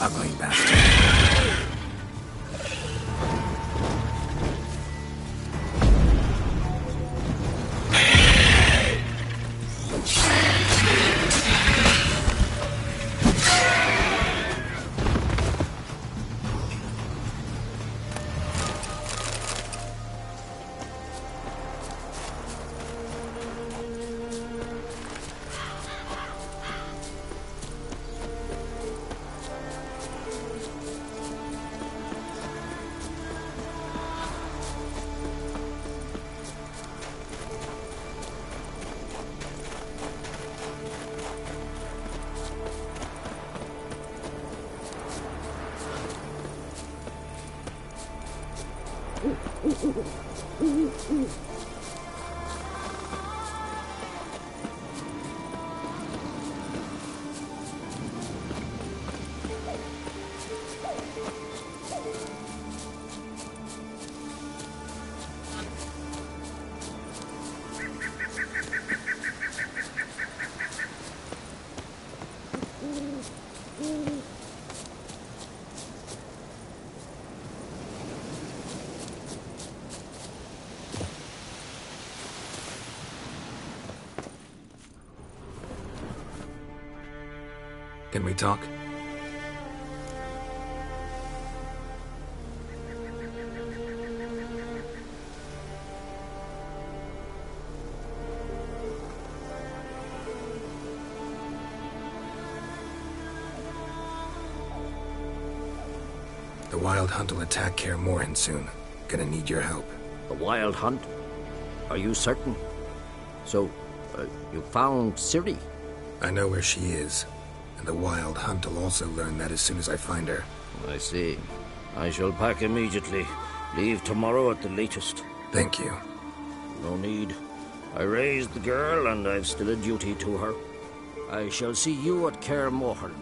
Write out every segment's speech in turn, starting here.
Ugly bastard. Can we talk? The Wild Hunt will attack Kaer Morhen soon. Gonna need your help. The Wild Hunt? Are you certain? So, you found Ciri? I know where she is. And the Wild Hunt will also learn that as soon as I find her. I see. I shall pack immediately. Leave tomorrow at the latest. Thank you. No need. I raised the girl, and I've still a duty to her. I shall see you at Kaer Morhen.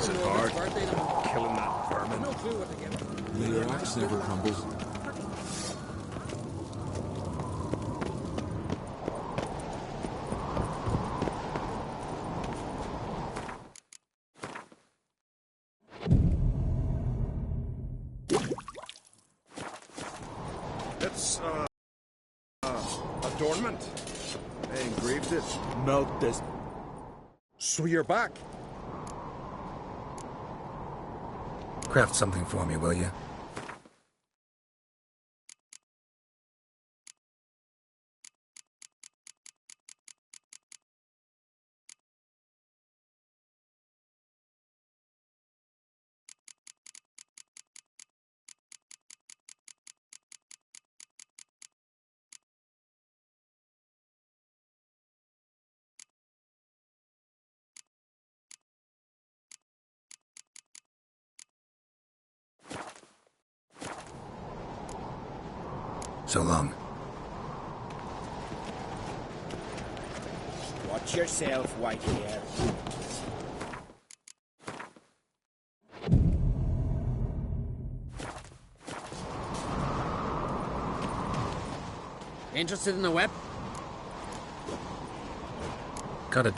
Is it hard? Killing that vermin. The axe never crumbles. this, adornment. They engraved it. Melt this. So you're back. Craft something for me, will you? So long. Watch yourself, white hair. Interested in the web? Got it.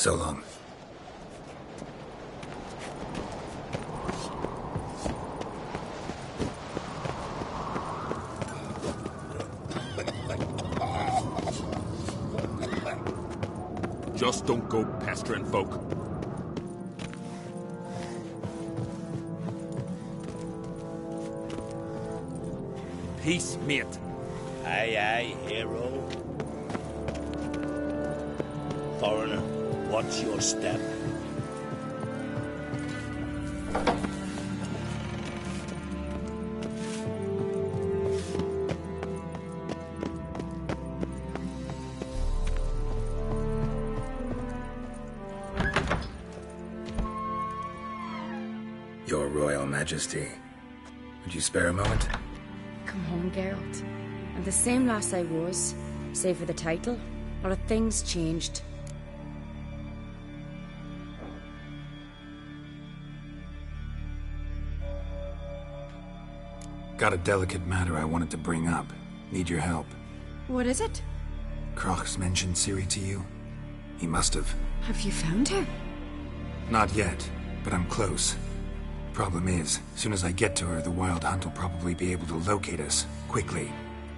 So long. Just don't go pestering folk. Peace, mate. Aye, aye, hero. Foreigner, what's your step? Your Royal Majesty. Would you spare a moment? Come home, Geralt. I'm the same lass I was, save for the title. A lot of things changed. Got a delicate matter I wanted to bring up. Need your help. What is it? Croc's mentioned Ciri to you? He must have. Have you found her? Not yet, but I'm close. Problem is, soon as I get to her, the Wild Hunt will probably be able to locate us, quickly.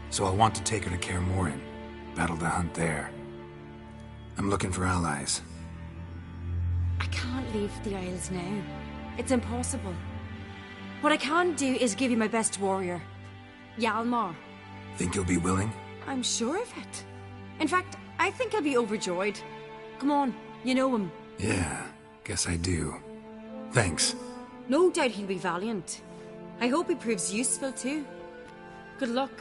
So I'll want to take her to Kaer Morhen, battle the hunt there. I'm looking for allies. I can't leave the Isles now. It's impossible. What I can do is give you my best warrior, Hjalmar. Think you'll be willing? I'm sure of it. In fact, I think I'll be overjoyed. Come on, you know him. Yeah, guess I do. Thanks. No doubt he'll be valiant. I hope he proves useful too. Good luck.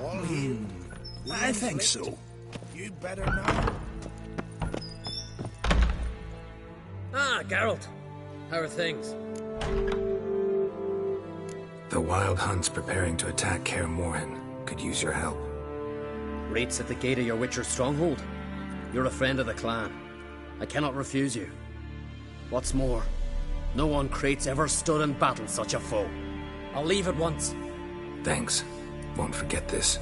All here? I think so. You'd better know. Ah, Geralt. How are things? The Wild Hunt's preparing to attack Kaer Morhen. Could use your help. Rates at the gate of your Witcher stronghold. You're a friend of the clan. I cannot refuse you. What's more, no one Crate's ever stood and battled such a foe. I'll leave at once. Thanks. Won't forget this.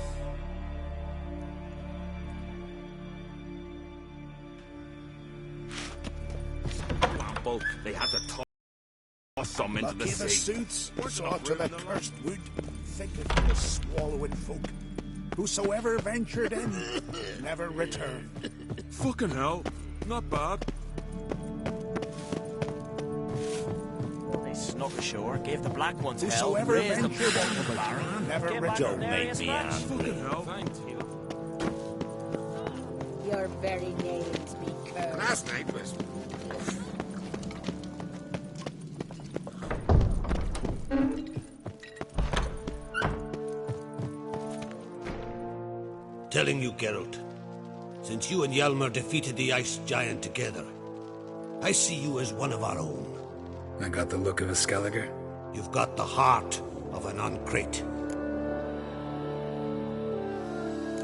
Wamble, they had to toss some into the Lucky the sea. suits saw to the cursed wood, thinketh of the swallowing folk. Whosoever ventured in, never returned. Fucking hell. Not bad. They snuck ashore, gave the black ones hell, Whosoever raised them ventured to in, the baron, never came back returned. with nary a scratch. Fucking hell. Thanks, Your very names be cursed. Last night was... Telling you, Geralt, since you and Hjalmar defeated the ice giant together, I see you as one of our own. I got the look of a Skelliger. You've got the heart of an Uncrate.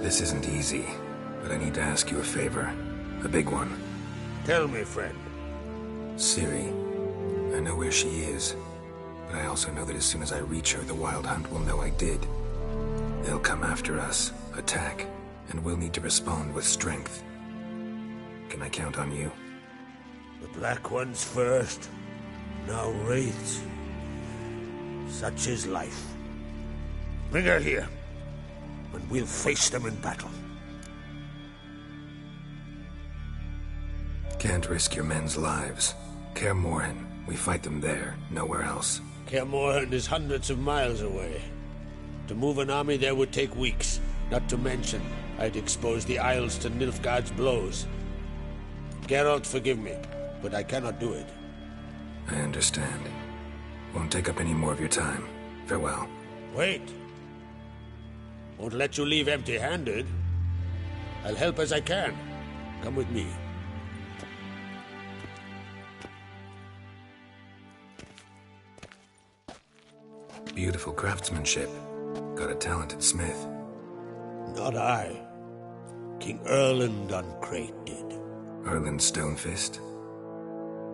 This isn't easy, but I need to ask you a favor. A big one. Tell me, friend. Ciri. I know where she is, but I also know that as soon as I reach her, the Wild Hunt will know I did. They'll come after us, attack, and we'll need to respond with strength. Can I count on you? The Black Ones first, now Wraiths. Such is life. Bring her here, and we'll face them in battle. Can't risk your men's lives. Kaer Morhen, we fight them there, nowhere else. Kaer Morhen is hundreds of miles away. To move an army there would take weeks, not to mention I'd expose the Isles to Nilfgaard's blows. Geralt, forgive me, but I cannot do it. I understand. Won't take up any more of your time. Farewell. Wait. Won't let you leave empty-handed. I'll help as I can. Come with me. Beautiful craftsmanship. Got a talented smith. Not I. King Erland Uncrate did. Erland Stonefist.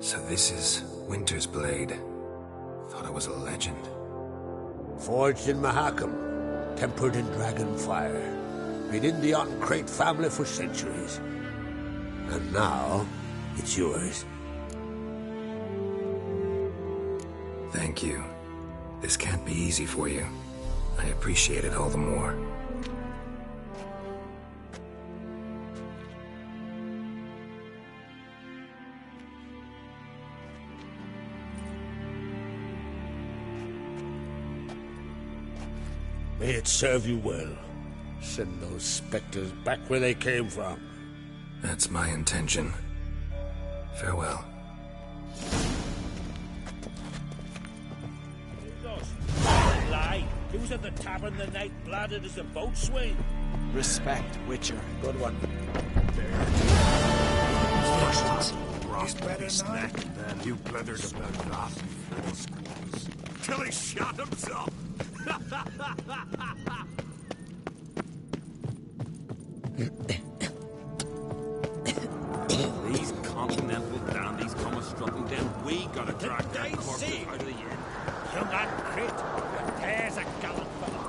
So this is Winter's Blade. Thought I was a legend. Forged in Mahakam, tempered in dragon fire. been in the Uncrate family for centuries. And now, it's yours. Thank you. This can't be easy for you. I appreciate it all the more. May it serve you well. Send those specters back where they came from. That's my intention. Farewell. Lie. He was at the tavern the night blooded as a boatswain. Respect, Witcher. Good one. He's better snack than you blethered about that, little squalls. Till he shot himself. These continental dandies come a-strutting down. We gotta drag that corpse out of the inn. Young Uncrate, there's a gallant fellow.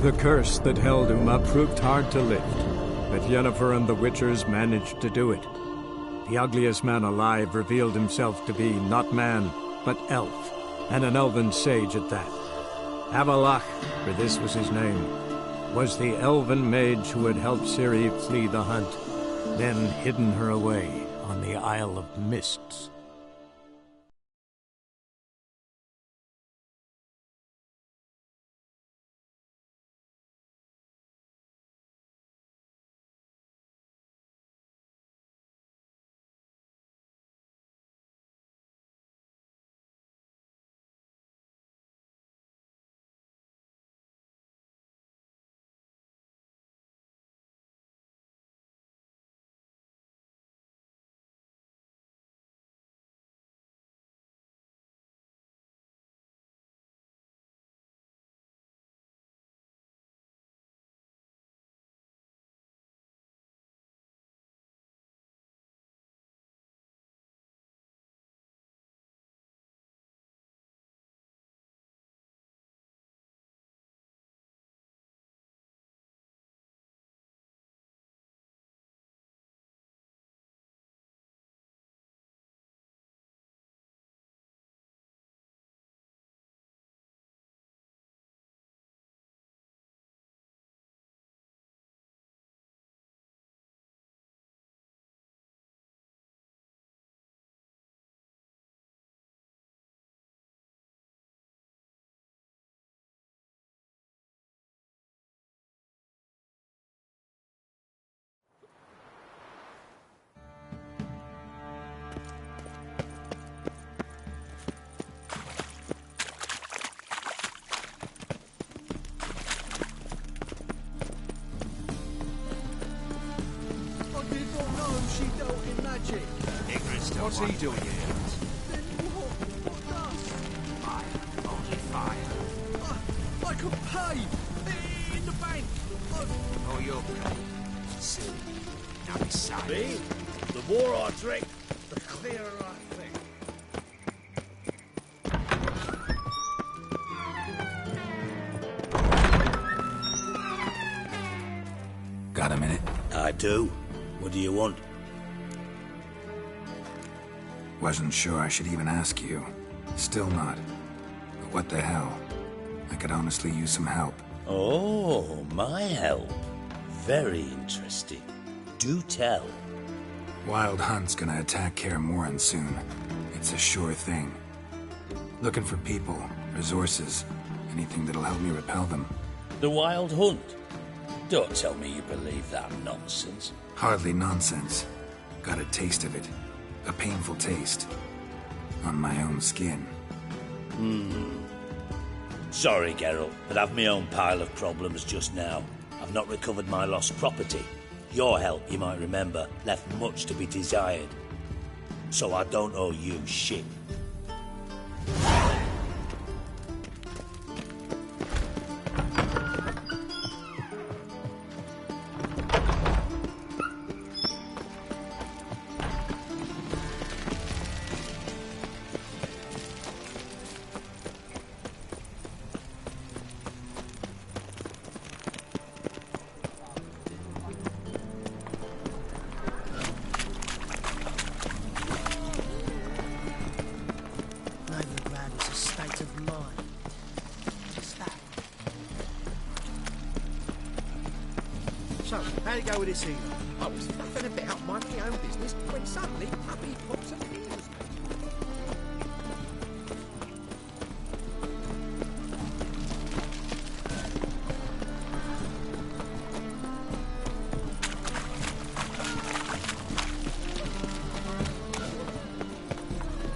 The curse that held Uma proved hard to lift, but Yennefer and the Witchers managed to do it. The ugliest man alive revealed himself to be not man, but elf, and an elven sage at that. Avalach, for this was his name, was the elven mage who had helped Ciri flee the hunt, then hidden her away on the Isle of Mists. What's he doing here? Only fire. I could pay! In the bank! Oh, you'll pay. Silly. Now be silent. Me? The more I drink, the clearer I think. Got a minute? I do. What do you want? Wasn't sure I should even ask you. Still not. But what the hell? I could honestly use some help. Oh, my help. Very interesting. Do tell. Wild Hunt's gonna attack Kaer Morhen soon. It's a sure thing. Looking for people, resources, anything that'll help me repel them. The Wild Hunt? Don't tell me you believe that nonsense. Hardly nonsense. Got a taste of it. A painful taste. On my own skin. Sorry, Geralt, but I've my own pile of problems just now. I've not recovered my lost property. Your help, you might remember, left much to be desired. So I don't owe you shit. So, how'd it go with this evening? I was faffing about minding my own business when suddenly puppy pops appears.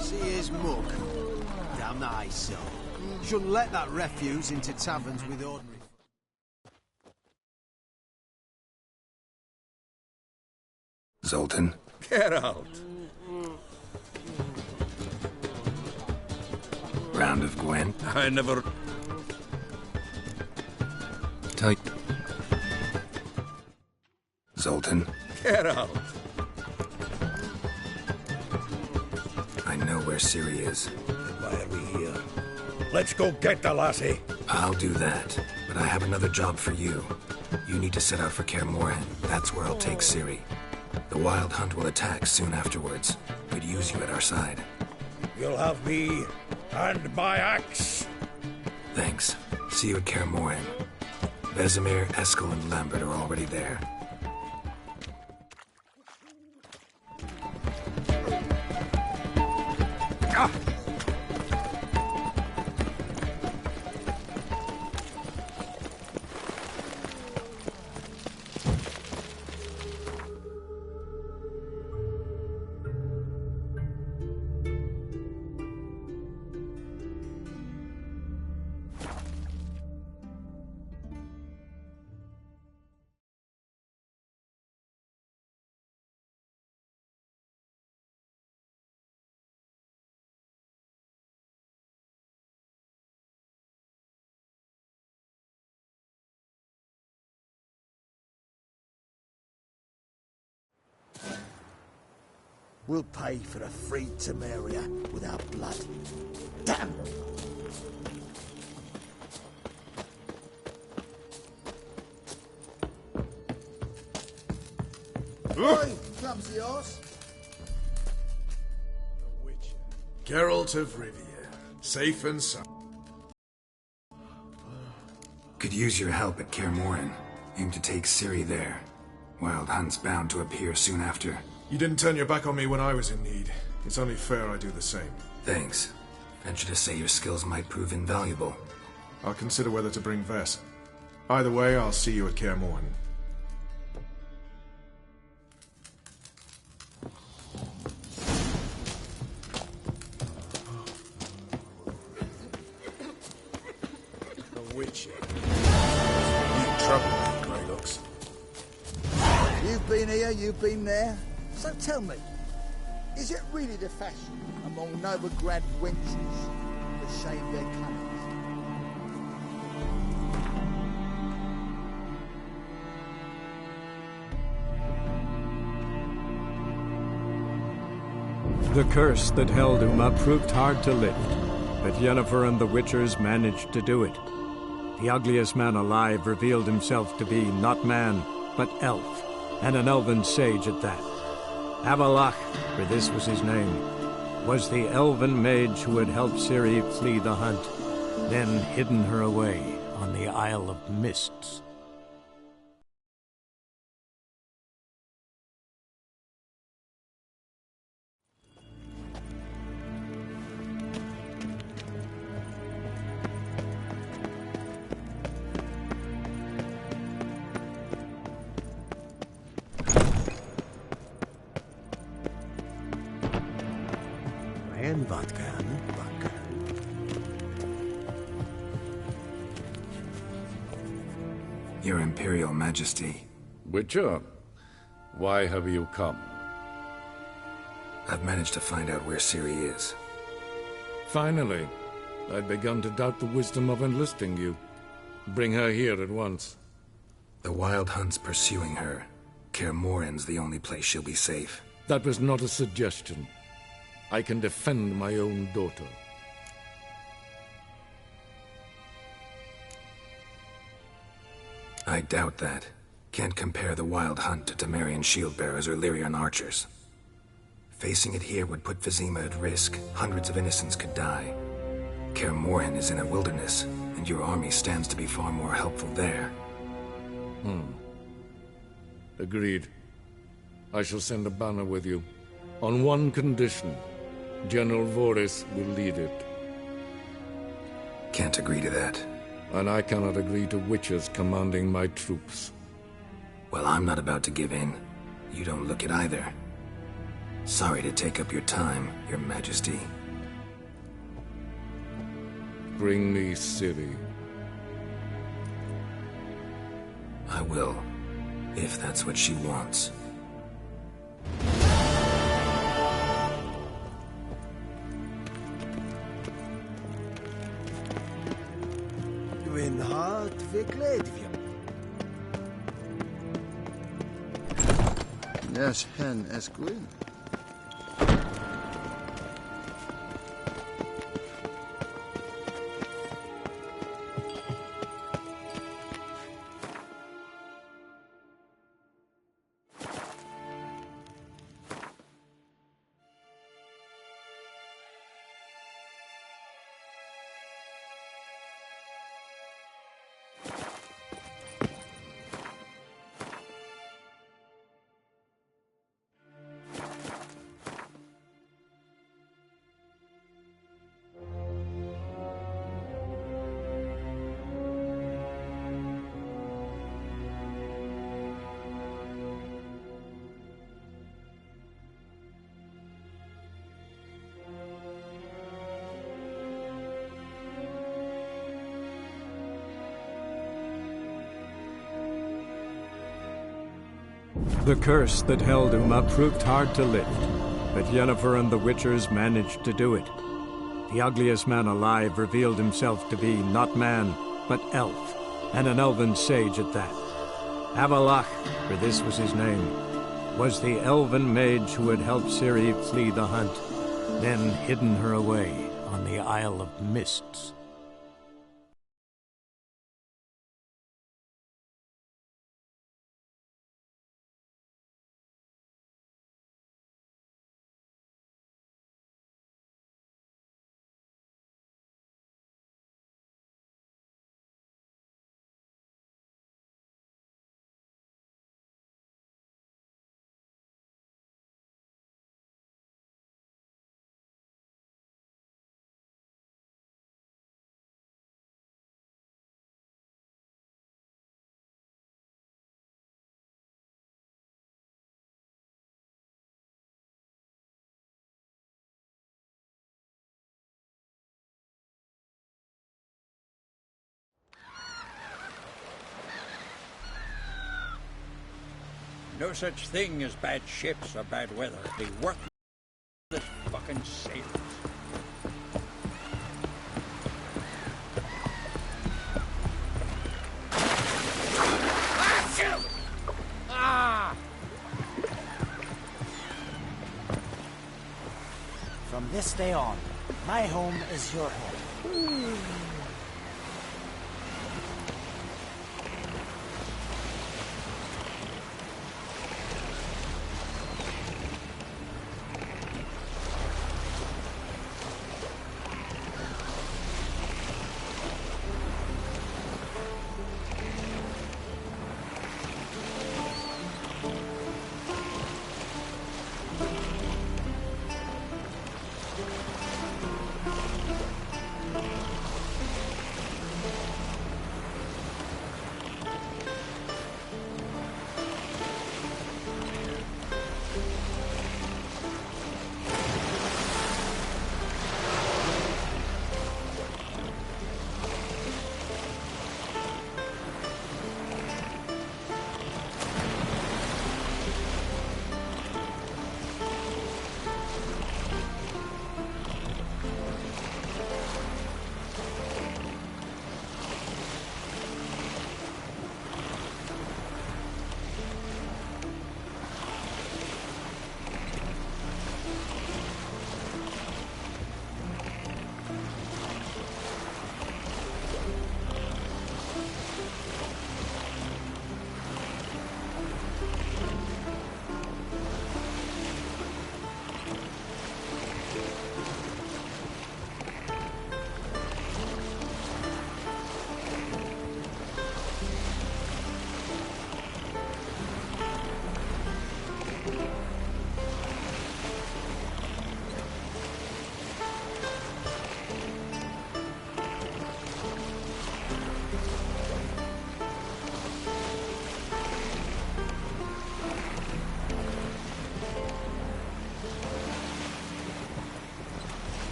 See his mug. Damn nice, so. Shouldn't let that refuse into taverns with ordinary. Zoltan? Get out. Round of Gwen? I never... Tight. Zoltan? Get out. I know where Ciri is. Why are we here? Let's go get the lassie. I'll do that, but I have another job for you. You need to set out for Kaer Morhen. That's where I'll take Ciri. The Wild Hunt will attack soon afterwards. We'd use you at our side. You'll have me and my axe. Thanks. See you at Kaer Morhen. Vesemir, Eskel, and Lambert are already there. We'll pay for the free Temeria with our blood. Damn! Oi, clumsy horse. The Witcher. Geralt of Rivia. Safe and sound. Could use your help at Kaer Morhen. Aim to take Ciri there. Wild Hunt's bound to appear soon after. You didn't turn your back on me when I was in need. It's only fair I do the same. Thanks. Venture to say your skills might prove invaluable. I'll consider whether to bring Vess. Either way, I'll see you at Kaer Morhen. The Witcher. You trouble, Grey Looks. You've been here, you've been there. So tell me, is it really the fashion among Novigrad wenches to shave their colours? The curse that held Uma proved hard to lift, but Yennefer and the Witchers managed to do it. The ugliest man alive revealed himself to be not man, but elf, and an elven sage at that. Avalach, for this was his name, was the elven mage who had helped Ciri flee the hunt, then hidden her away on the Isle of Mists. and vodka and vodka. Your Imperial Majesty. Witcher, why have you come? I've managed to find out where Ciri is. Finally. I'd begun to doubt the wisdom of enlisting you. Bring her here at once. The Wild Hunt's pursuing her. Kaer Morhen's the only place she'll be safe. That was not a suggestion. I can defend my own daughter. I doubt that. Can't compare the Wild Hunt to Temerian shield-bearers or Lyrian archers. Facing it here would put Vizima at risk. Hundreds of innocents could die. Kaer Morhen is in a wilderness, and your army stands to be far more helpful there. Agreed. I shall send a banner with you. On one condition. General Voris will lead it. Can't agree to that. And I cannot agree to witches commanding my troops. Well, I'm not about to give in. You don't look it either. Sorry to take up your time, Your Majesty. Bring me Ciri. I will, if that's what she wants. Gwyn hart fi gledfio. Nes hen esgwyn. The curse that held Uma proved hard to lift, but Yennefer and the Witchers managed to do it. The ugliest man alive revealed himself to be not man, but elf, and an elven sage at that. Avalach, for this was his name, was the elven mage who had helped Ciri flee the hunt, then hidden her away on the Isle of Mists. No such thing as bad ships or bad weather. They work the fucking sailors. Ah! From this day on, my home is your home.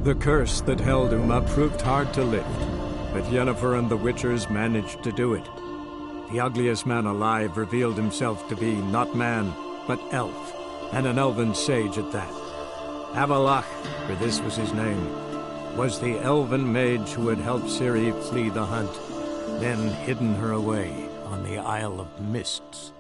The curse that held Uma proved hard to lift, but Yennefer and the Witchers managed to do it. The ugliest man alive revealed himself to be not man, but elf, and an elven sage at that. Avalach, for this was his name, was the elven mage who had helped Ciri flee the hunt, then hidden her away on the Isle of Mists.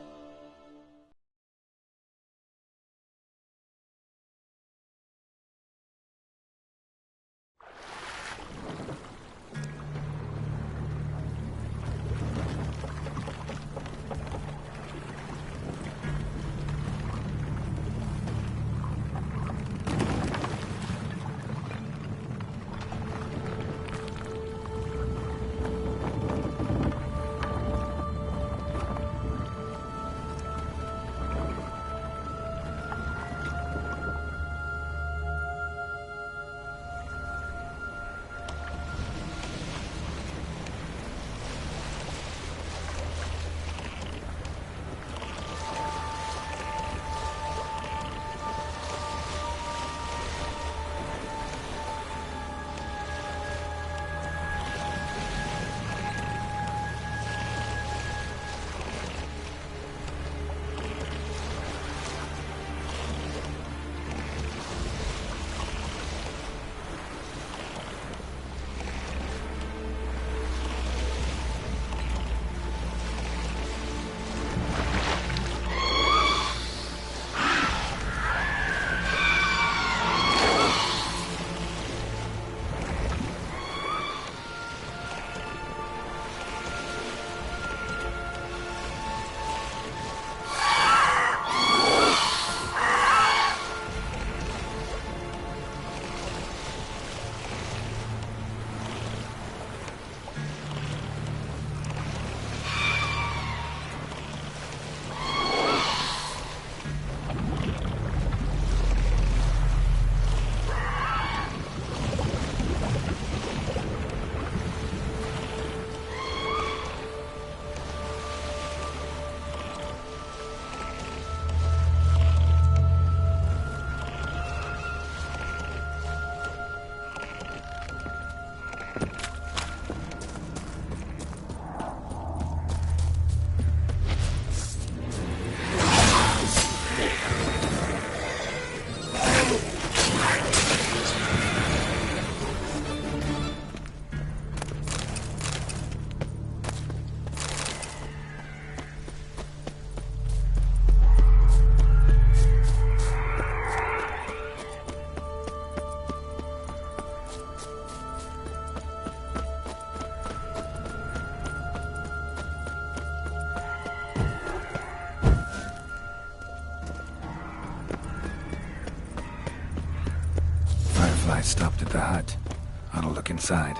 I stopped at the hut. Ought to look inside.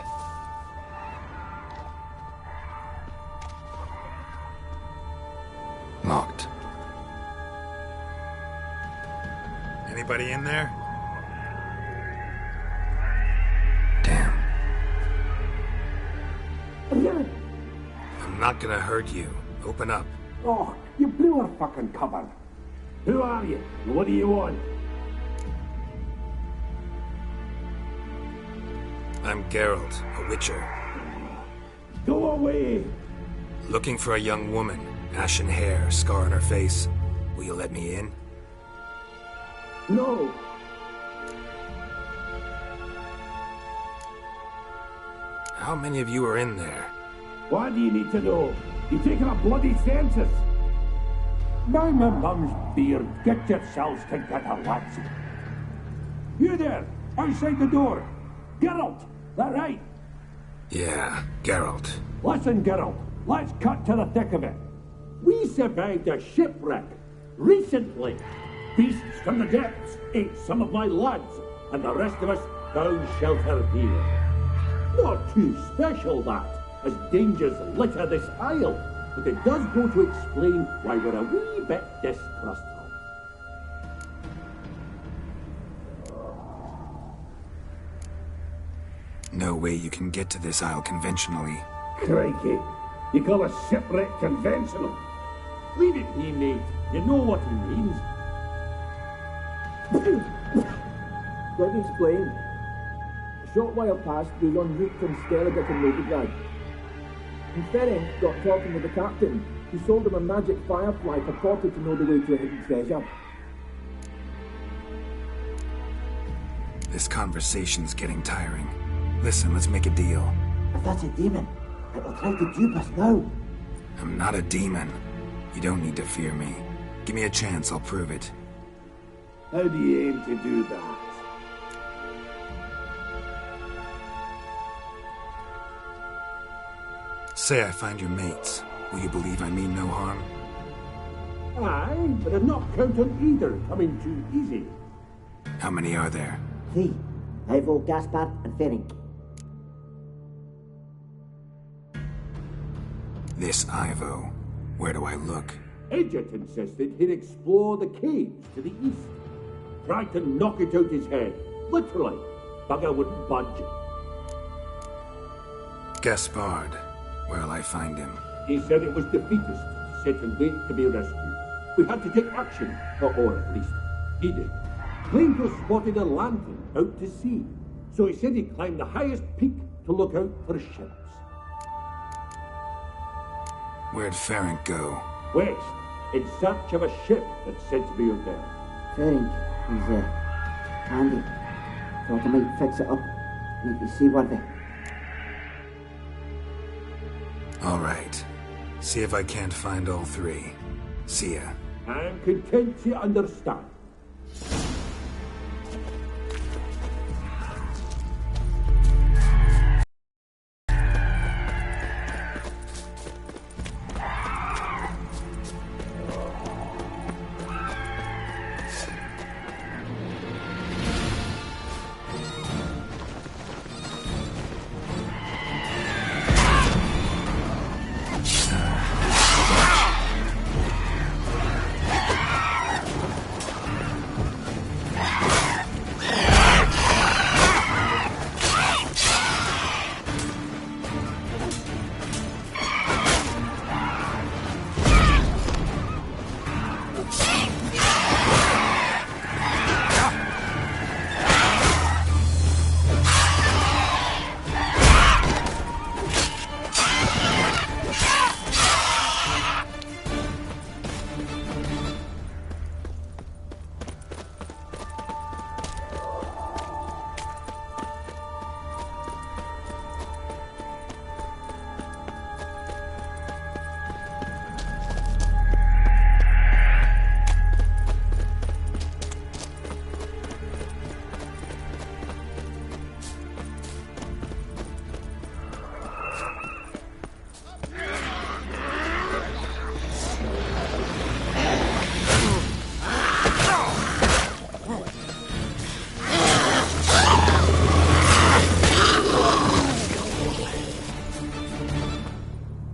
Locked. Anybody in there? Damn. I'm not gonna hurt you. Open up. Oh, you blew our fucking cover. Who are you? What do you want? I'm Geralt, a witcher. Go away! Looking for a young woman. Ashen hair, scar on her face. Will you let me in? No! How many of you are in there? What do you need to know? You taking a bloody census? By my mum's beard, get yourselves together, lads. You there, outside the door. Geralt, that right? Yeah, Geralt. Listen, Geralt, let's cut to the thick of it. We survived a shipwreck recently. Beasts from the depths ate some of my lads, and the rest of us found shelter here. Not too special, that, as dangers litter this isle, but it does go to explain why we're a wee bit distrustful. No way you can get to this isle conventionally. Crikey, you call a shipwreck conventional? Leave it be, mate. You know what he means. Let me explain. A short while past, we were en route from Skellige to Novigrad. And Ferenc got talking with the captain, who sold him a magic firefly purported to know the way to a hidden treasure. This conversation's getting tiring. Listen, let's make a deal. If that's a demon, it will try to dupe us now. I'm not a demon. You don't need to fear me. Give me a chance, I'll prove it. How do you aim to do that? Say I find your mates. Will you believe I mean no harm? Aye, but I'd not count on either coming too easy. How many are there? 3. Ivo, Gaspar, and Ferenc. This Ivo. Where do I look? Edget insisted he'd explore the caves to the east. Tried to knock it out his head. Literally. Bugger wouldn't budge. Gaspard. Where'll I find him? He said it was defeatist, set and wait to be rescued. We had to take action, or at least he did. Claimed to have spotted a lantern out to sea, so he said he'd climb the highest peak to look out for ships. Where'd Ferenc go? West, in search of a ship that's said to be out there. Ferenc, he's handy. Thought I might fix it up, make it seaworthy. All right. See if I can't find all 3. See ya. I'm content to understand.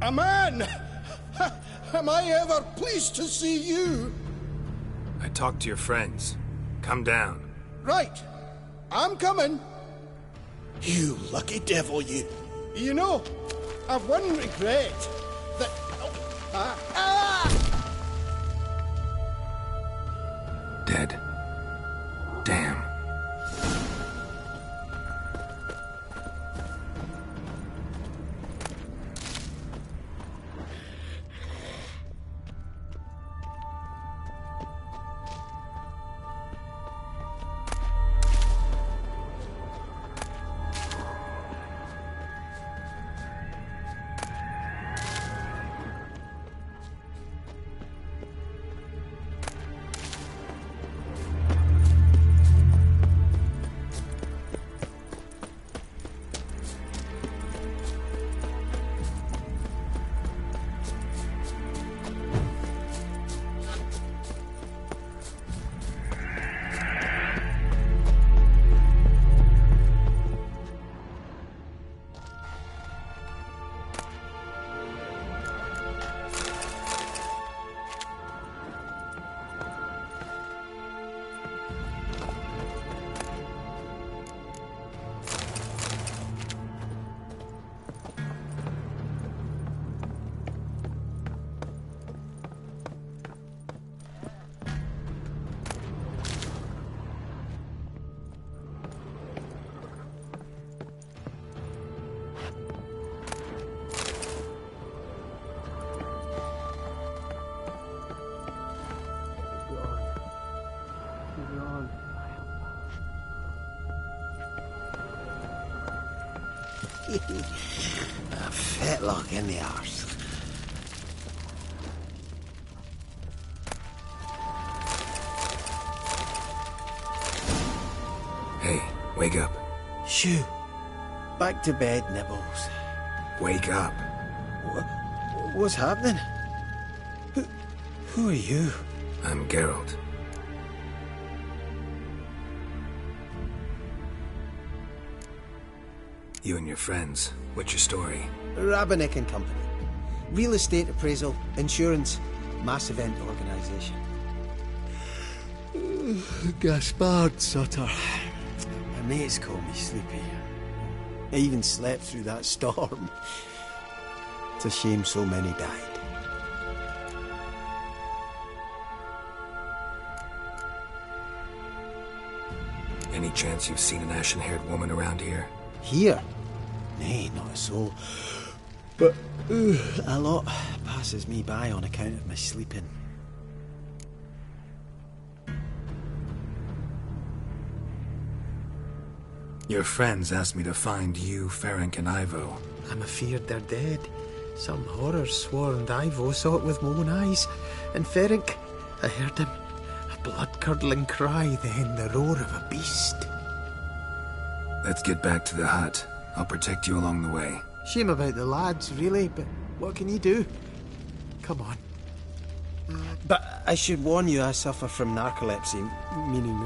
A man! Am I ever pleased to see you? I talked to your friends. Come down. Right. I'm coming. You lucky devil, you. You know, I've one regret. That... Dead. Damn. A fetlock in the arse. Hey, wake up. Shoo. Back to bed, Nibbles. Wake up. What's happening? Who are you? I'm Geralt. You and your friends. What's your story? Rabbinick and Company. Real estate appraisal, insurance, mass event organisation. Gaspard Sutter. My mates call me Sleepy. I even slept through that storm. It's a shame so many died. Any chance you've seen an ashen-haired woman around here? Here? Nay, not a soul. But a lot passes me by on account of my sleeping. Your friends asked me to find you, Ferenc, and Ivo. I'm afeard they're dead. Some horror swore and Ivo saw it with my own eyes. And Ferenc, I heard him. A blood-curdling cry, then the roar of a beast. Let's get back to the hut. I'll protect you along the way. Shame about the lads, really, but what can you do? Come on. But I should warn you, I suffer from narcolepsy, meaning...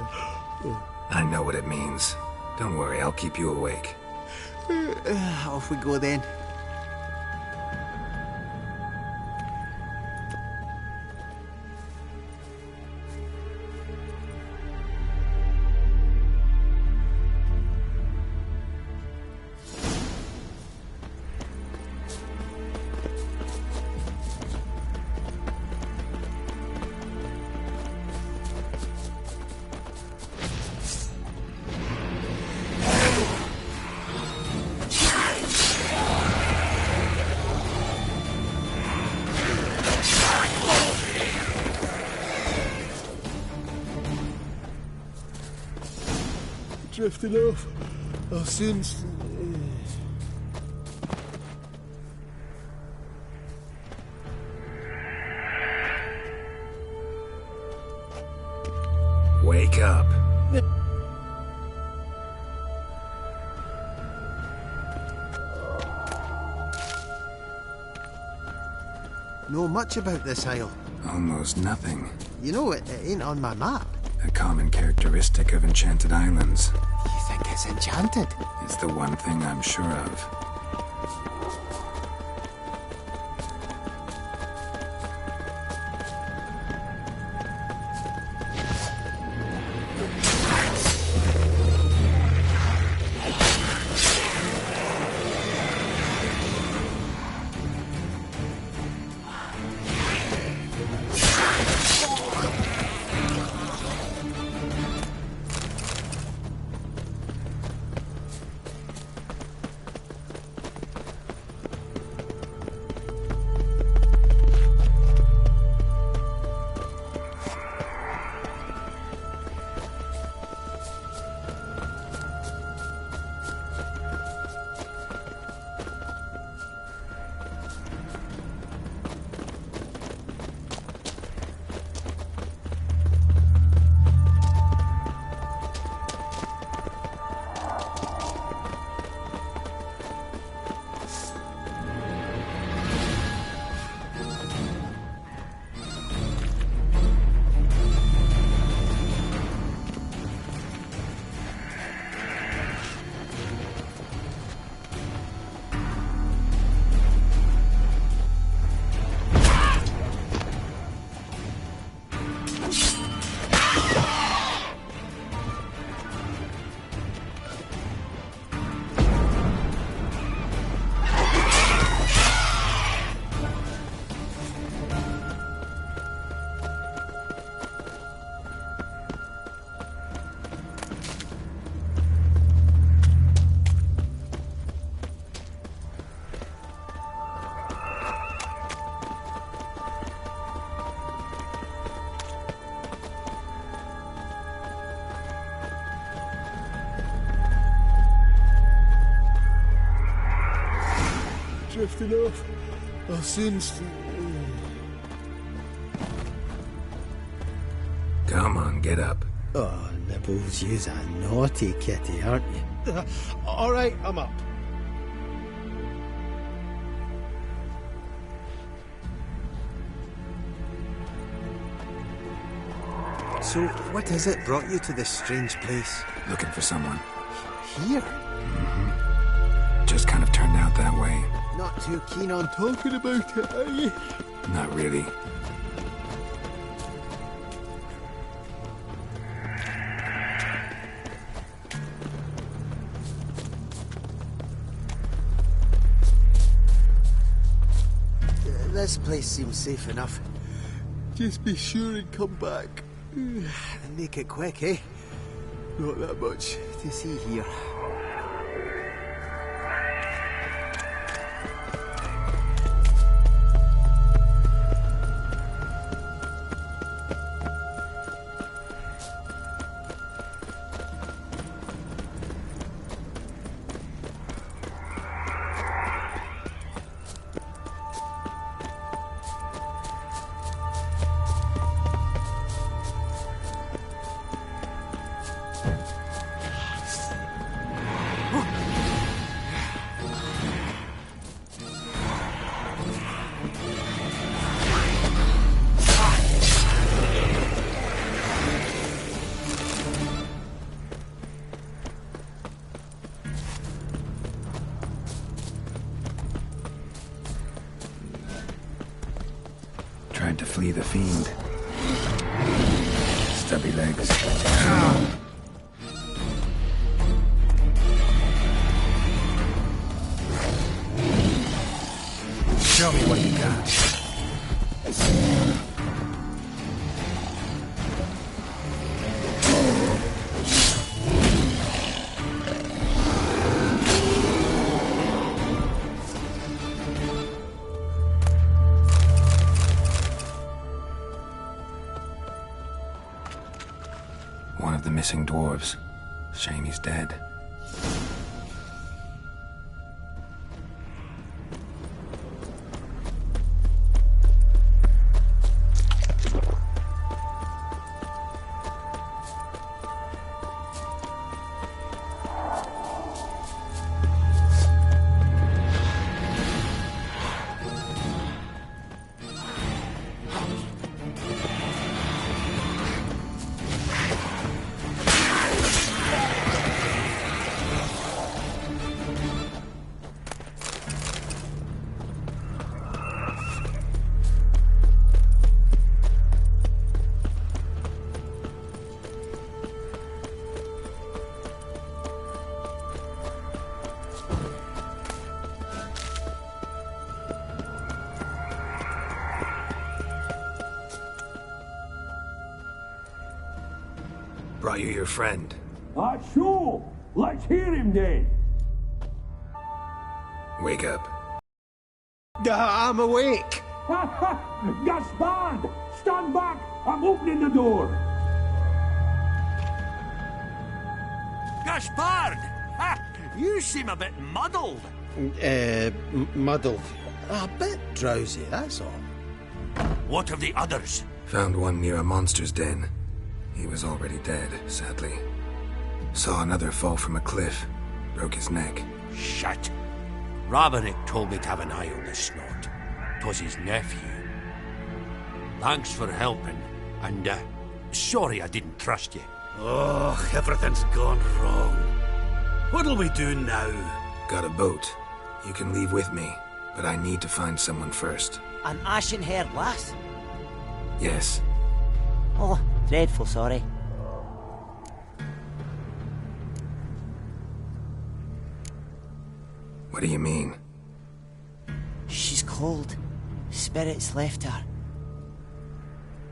I know what it means. Don't worry, I'll keep you awake. Off we go then. Drifting off. I'll soon... Wake up. Know much about this isle? Almost nothing. You know, it ain't on my map. A common characteristic of enchanted islands. You think it's enchanted? It's the one thing I'm sure of. drifting off. I'll soon see. Come on, get up. Oh, Nibbles, you's a naughty kitty, aren't you? All right, I'm up. So, what is it brought you to this strange place? Looking for someone. Here? Just kind of turned out that way. Not too keen on talking about it, are you? Not really. This place seems safe enough. Just be sure and come back. And make it quick, eh? Not that much to see here. Tried to flee the fiend. Stubby legs. Show me what you got. One of the missing dwarves. Shame he's dead. Brought you your friend. Sure. Let's hear him then. Wake up. I'm awake. Gaspard! Stand back! I'm opening the door. Gaspard! Ha! You seem a bit muddled. Muddled. A bit drowsy, that's all. What of the others? Found one near a monster's den. He was already dead, sadly. Saw another fall from a cliff. Broke his neck. Shit. Roberick told me to have an eye on the snort. 'Twas his nephew. Thanks for helping, and sorry I didn't trust you. Oh, everything's gone wrong. What'll we do now? Got a boat. You can leave with me, but I need to find someone first. An ashen-haired lass? Yes. Oh, dreadful sorry. What do you mean? She's cold. Spirits left her.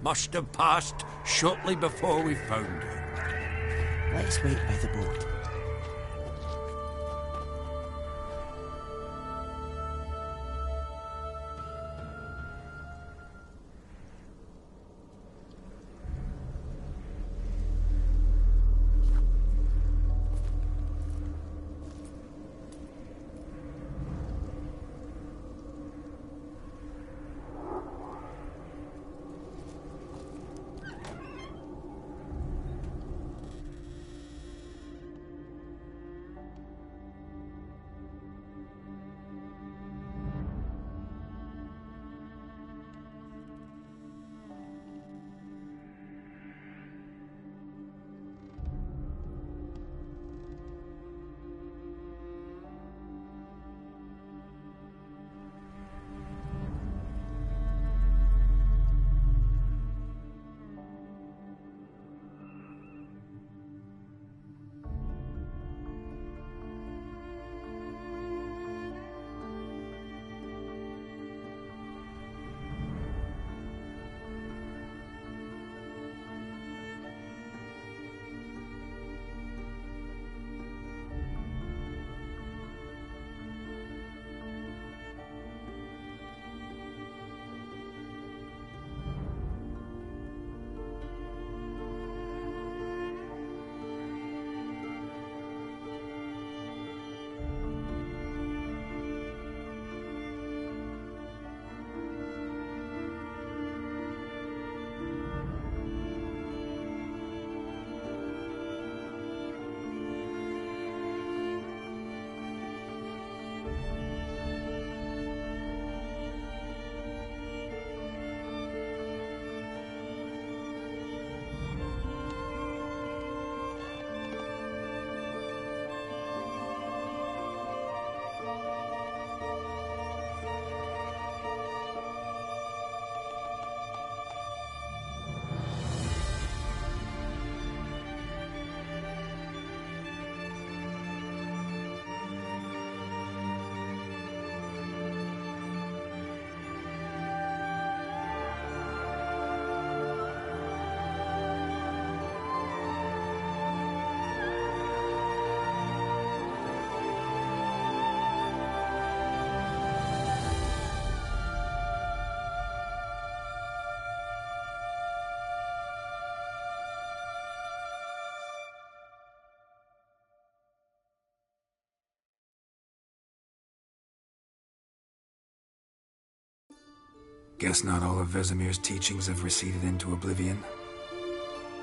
Must have passed shortly before we found her. Let's wait by the boat. Guess not all of Vesemir's teachings have receded into oblivion.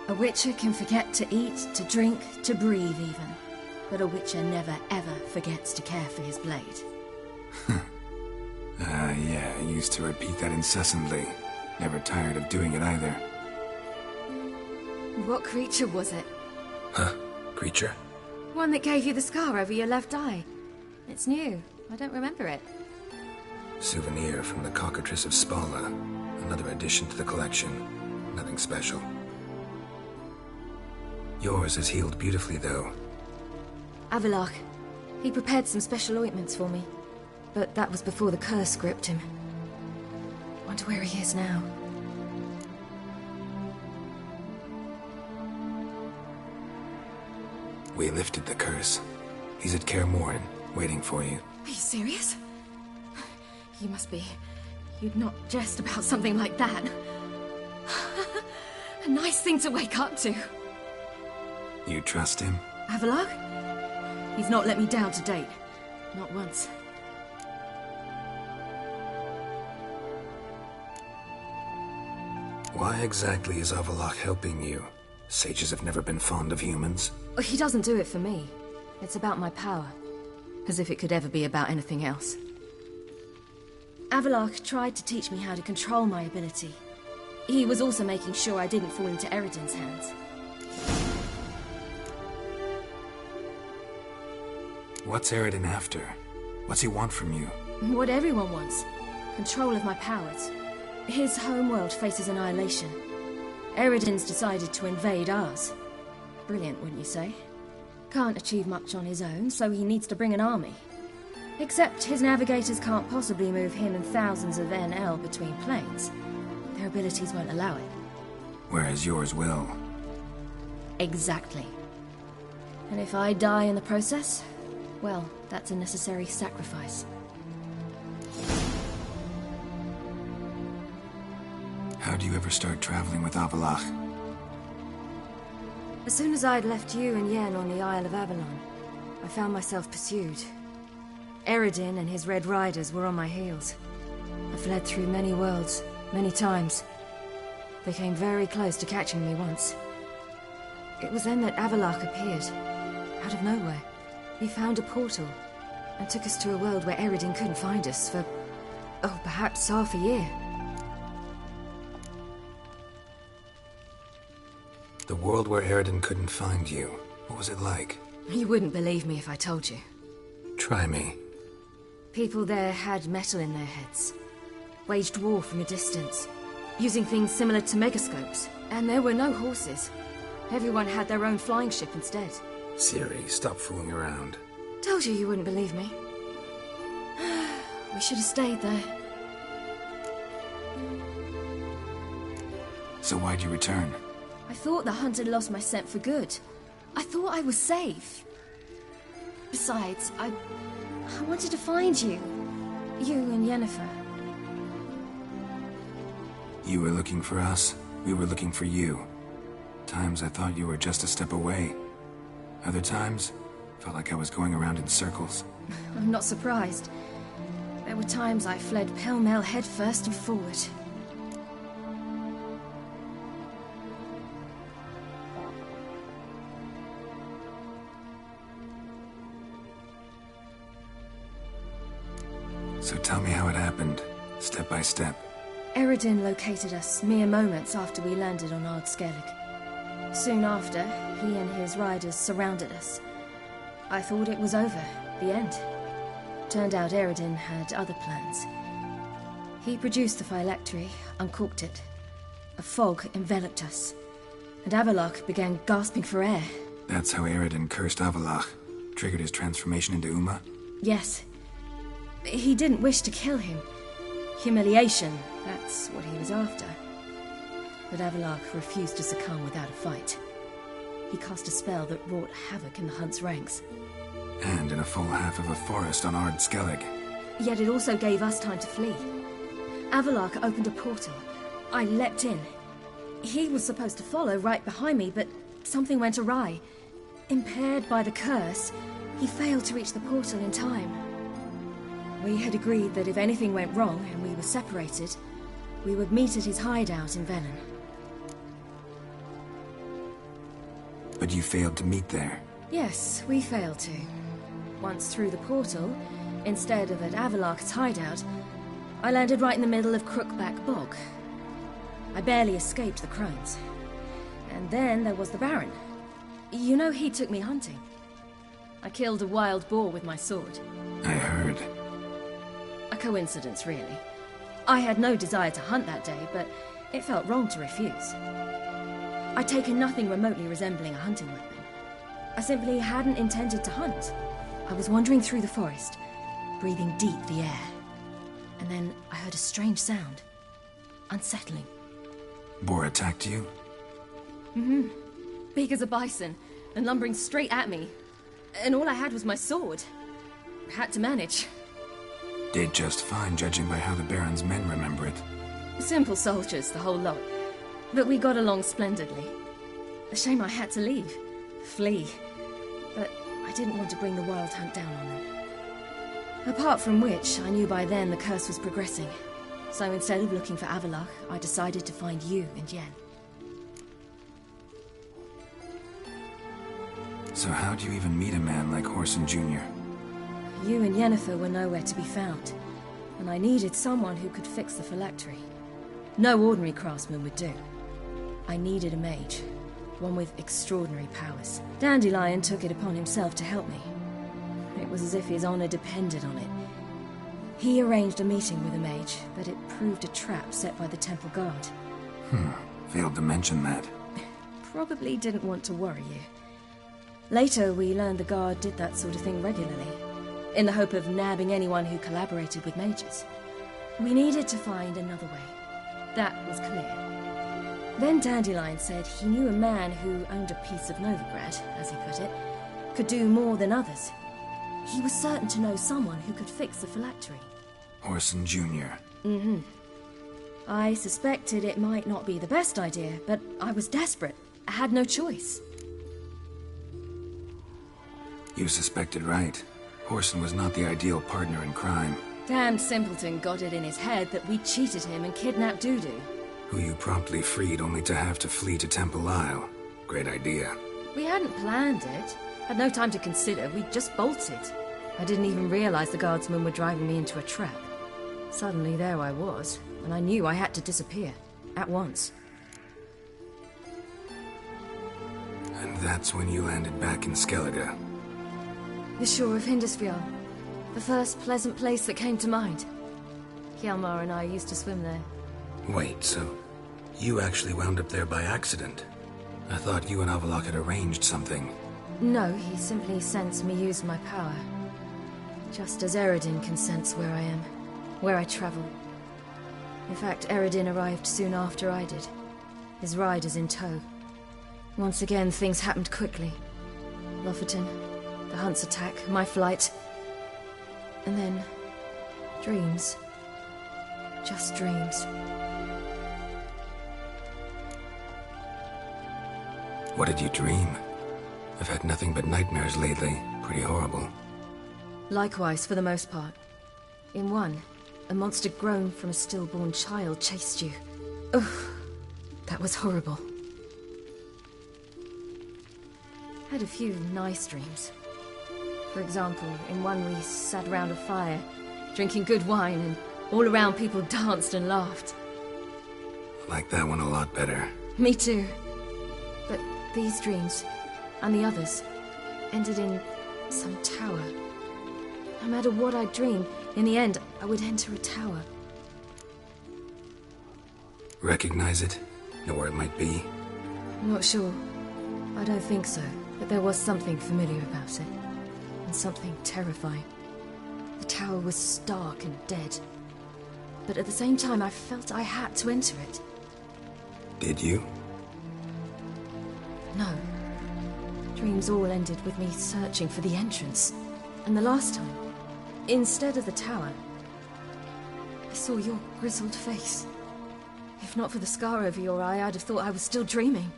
A witcher can forget to eat, to drink, to breathe even. But a witcher never ever forgets to care for his blade. Yeah, I used to repeat that incessantly. Never tired of doing it either. What creature was it? Huh? Creature? One that gave you the scar over your left eye. It's new. I don't remember it. Souvenir from the Cockatrice of Spala. Another addition to the collection. Nothing special. Yours is healed beautifully, though. Avallac'h. He prepared some special ointments for me. But that was before the curse gripped him. Wonder where he is now. We lifted the curse. He's at Kaer Morhen, waiting for you. Are you serious? You must be. You'd not jest about something like that. A nice thing to wake up to. You trust him? Avallac'h? He's not let me down to date. Not once. Why exactly is Avallac'h helping you? Sages have never been fond of humans. He doesn't do it for me. It's about my power. As if it could ever be about anything else. Avallac'h tried to teach me how to control my ability. He was also making sure I didn't fall into Eredin's hands. What's Eredin after? What's he want from you? What everyone wants. Control of my powers. His homeworld faces annihilation. Eredin's decided to invade ours. Brilliant, wouldn't you say? Can't achieve much on his own, so he needs to bring an army. Except his navigators can't possibly move him and thousands of NL between planes. Their abilities won't allow it. Whereas yours will. Exactly. And if I die in the process, well, that's a necessary sacrifice. How do you ever start traveling with Avallac'h? As soon as I'd left you and Yen on the Isle of Avalon, I found myself pursued. Eredin and his Red Riders were on my heels. I fled through many worlds, many times. They came very close to catching me once. It was then that Avallac'h appeared, out of nowhere. He found a portal, and took us to a world where Eredin couldn't find us for, oh, perhaps half a year. The world where Eredin couldn't find you. What was it like? You wouldn't believe me if I told you. Try me. People there had metal in their heads. Waged war from a distance, using things similar to megascopes. And there were no horses. Everyone had their own flying ship instead. Ciri, stop fooling around. Told you wouldn't believe me. We should have stayed there. So why'd you return? I thought the hunt had lost my scent for good. I thought I was safe. Besides, I wanted to find you. You and Yennefer. You were looking for us. We were looking for you. Times I thought you were just a step away. Other times, felt like I was going around in circles. I'm not surprised. There were times I fled pell-mell headfirst and forward. So tell me how it happened, step by step. Eredin located us mere moments after we landed on Ard Skellig. Soon after, he and his riders surrounded us. I thought it was over, the end. Turned out Eredin had other plans. He produced the phylactery, uncorked it. A fog enveloped us, and Avallac'h began gasping for air. That's how Eredin cursed Avallac'h, triggered his transformation into Uma? Yes. He didn't wish to kill him. Humiliation, that's what he was after. But Avallac'h refused to succumb without a fight. He cast a spell that wrought havoc in the hunt's ranks. And in a full half of a forest on Ard Skellig. Yet it also gave us time to flee. Avallac'h opened a portal. I leapt in. He was supposed to follow right behind me, but something went awry. Impaired by the curse, he failed to reach the portal in time. We had agreed that if anything went wrong and we were separated, We would meet at his hideout in Velen. But you failed to meet there. Yes, we failed to. Once through the portal, instead of at Avalok's hideout, I landed right in the middle of Crookback Bog. I barely escaped the crones. And then there was the Baron. You know, he took me hunting. I killed a wild boar with my sword. I heard. A coincidence, really. I had no desire to hunt that day, but it felt wrong to refuse. I'd taken nothing remotely resembling a hunting weapon. I simply hadn't intended to hunt. I was wandering through the forest, breathing deep the air. And then I heard a strange sound. Unsettling. Boar attacked you? Mm-hmm. Big as a bison, and lumbering straight at me. And all I had was my sword. Had to manage. Did just fine, judging by how the Baron's men remember it. Simple soldiers, the whole lot. But we got along splendidly. A shame I had to leave. Flee. But I didn't want to bring the wild hunt down on them. Apart from which, I knew by then the curse was progressing. So instead of looking for Avalok, I decided to find you and Yen. So how'd you even meet a man like Horson Jr.? You and Yennefer were nowhere to be found, and I needed someone who could fix the phylactery. No ordinary craftsman would do. I needed a mage, one with extraordinary powers. Dandelion took it upon himself to help me. It was as if his honor depended on it. He arranged a meeting with a mage, but it proved a trap set by the temple guard. Failed to mention that. Probably didn't want to worry you. Later, we learned the guard did that sort of thing regularly, in the hope of nabbing anyone who collaborated with mages. We needed to find another way. That was clear. Then Dandelion said he knew a man who owned a piece of Novigrad, as he put it, could do more than others. He was certain to know someone who could fix the phylactery. Horson Jr. Mm-hmm. I suspected it might not be the best idea, but I was desperate. I had no choice. You suspected right. Horson was not the ideal partner in crime. Damned simpleton got it in his head that we cheated him and kidnapped Dudu. Who you promptly freed only to have to flee to Temple Isle. Great idea. We hadn't planned it. Had no time to consider. We just bolted. I didn't even realize the guardsmen were driving me into a trap. Suddenly there I was, and I knew I had to disappear. At once. And that's when you landed back in Skellige. The shore of Hindisfjall. The first pleasant place that came to mind. Hjalmar and I used to swim there. Wait, so you actually wound up there by accident? I thought you and Avalok had arranged something. No, he simply sensed me use my power. Just as Eredin can sense where I am, where I travel. In fact, Eredin arrived soon after I did. His riders in tow. Once again, things happened quickly. Lofoten, the hunt's attack, my flight. And then, dreams. Just dreams. What did you dream? I've had nothing but nightmares lately. Pretty horrible. Likewise, for the most part. In one, a monster grown from a stillborn child chased you. Ugh, that was horrible. Had a few nice dreams. For example, in one we sat around a fire, drinking good wine, and all around people danced and laughed. I like that one a lot better. Me too. But these dreams, and the others, ended in some tower. No matter what I dreamed, in the end, I would enter a tower. Recognize it? Know where it might be? Not sure. I don't think so. But there was something familiar about it. And something terrifying. The tower was stark and dead. But at the same time, I felt I had to enter it. Did you? No. Dreams all ended with me searching for the entrance. And the last time, instead of the tower, I saw your grizzled face. If not for the scar over your eye, I'd have thought I was still dreaming.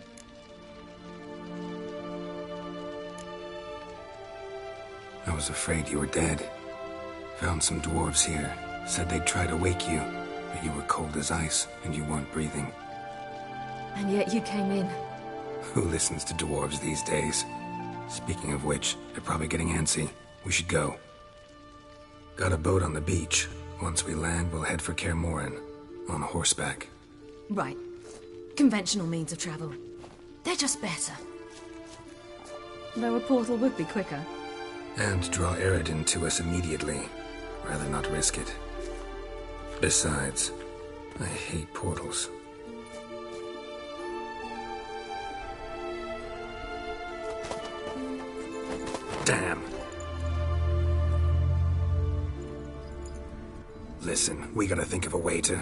I was afraid you were dead. Found some dwarves here. Said they'd try to wake you. but you were cold as ice, and you weren't breathing. And yet you came in. Who listens to dwarves these days? Speaking of which, they're probably getting antsy. We should go. Got a boat on the beach. Once we land, we'll head for Kaer Morhen, on horseback. Right. Conventional means of travel. They're just better. Though a portal would be quicker. And draw Eredin to us immediately. Rather not risk it. Besides, I hate portals. Damn. Listen, we gotta think of a way to...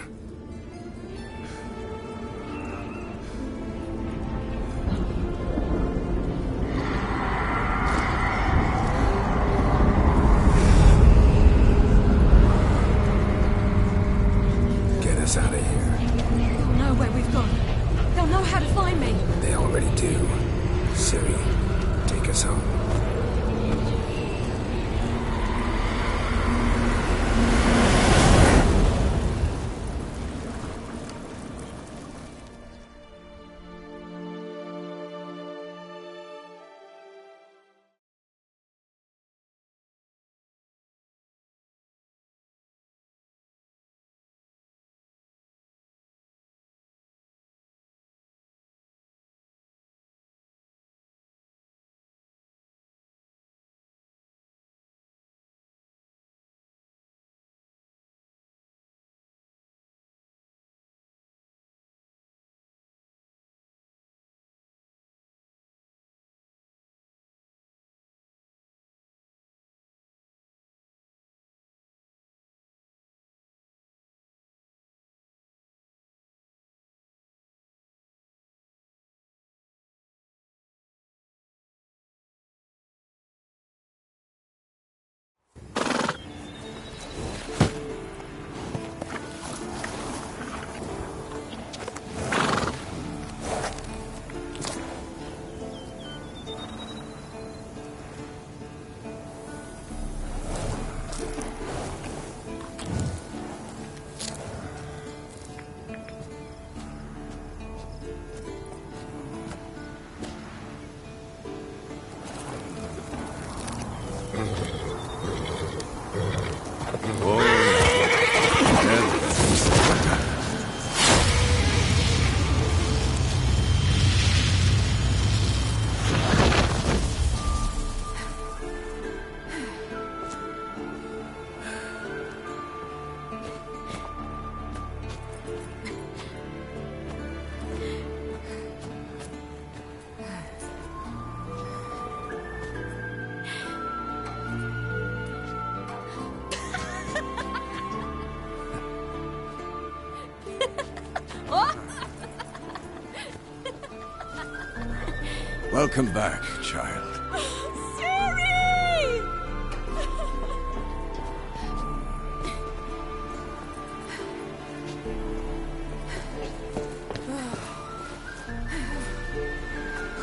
Get us out of here. They'll know where we've gone. They'll know how to find me. They already do. Ciri, take us home. Welcome back, child.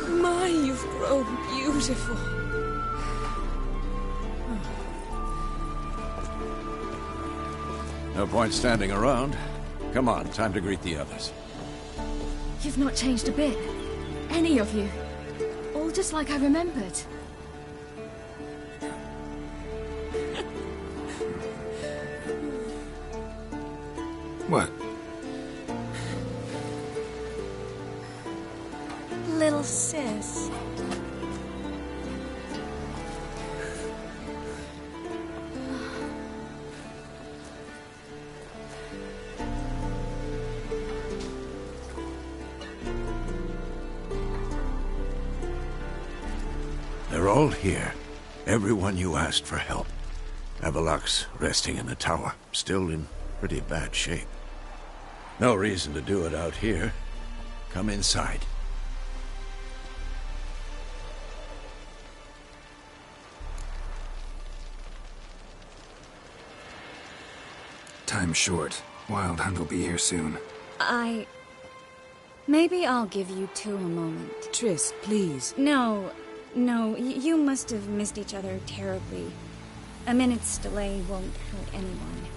My, you've grown beautiful. No point standing around. Come on, time to greet the others. You've not changed a bit. Any of you. All just like I remembered. What? Little sis. They're all here. Everyone you asked for help. Avalok's resting in the tower, still in pretty bad shape. No reason to do it out here. Come inside. Time's short. Wild Hunt will be here soon. Maybe I'll give you two a moment. Triss, please. No, you must have missed each other terribly. A minute's delay won't hurt anyone.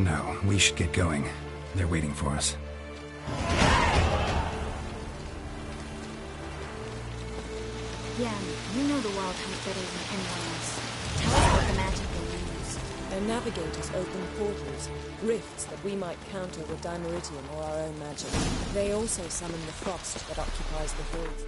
No, we should get going. They're waiting for us. Yeah, you know the Wild Hunt better than anyone else. Tell us what the magic they use. Their navigators open portals, rifts that we might counter with Dimeritium or our own magic. They also summon the frost that occupies the hills.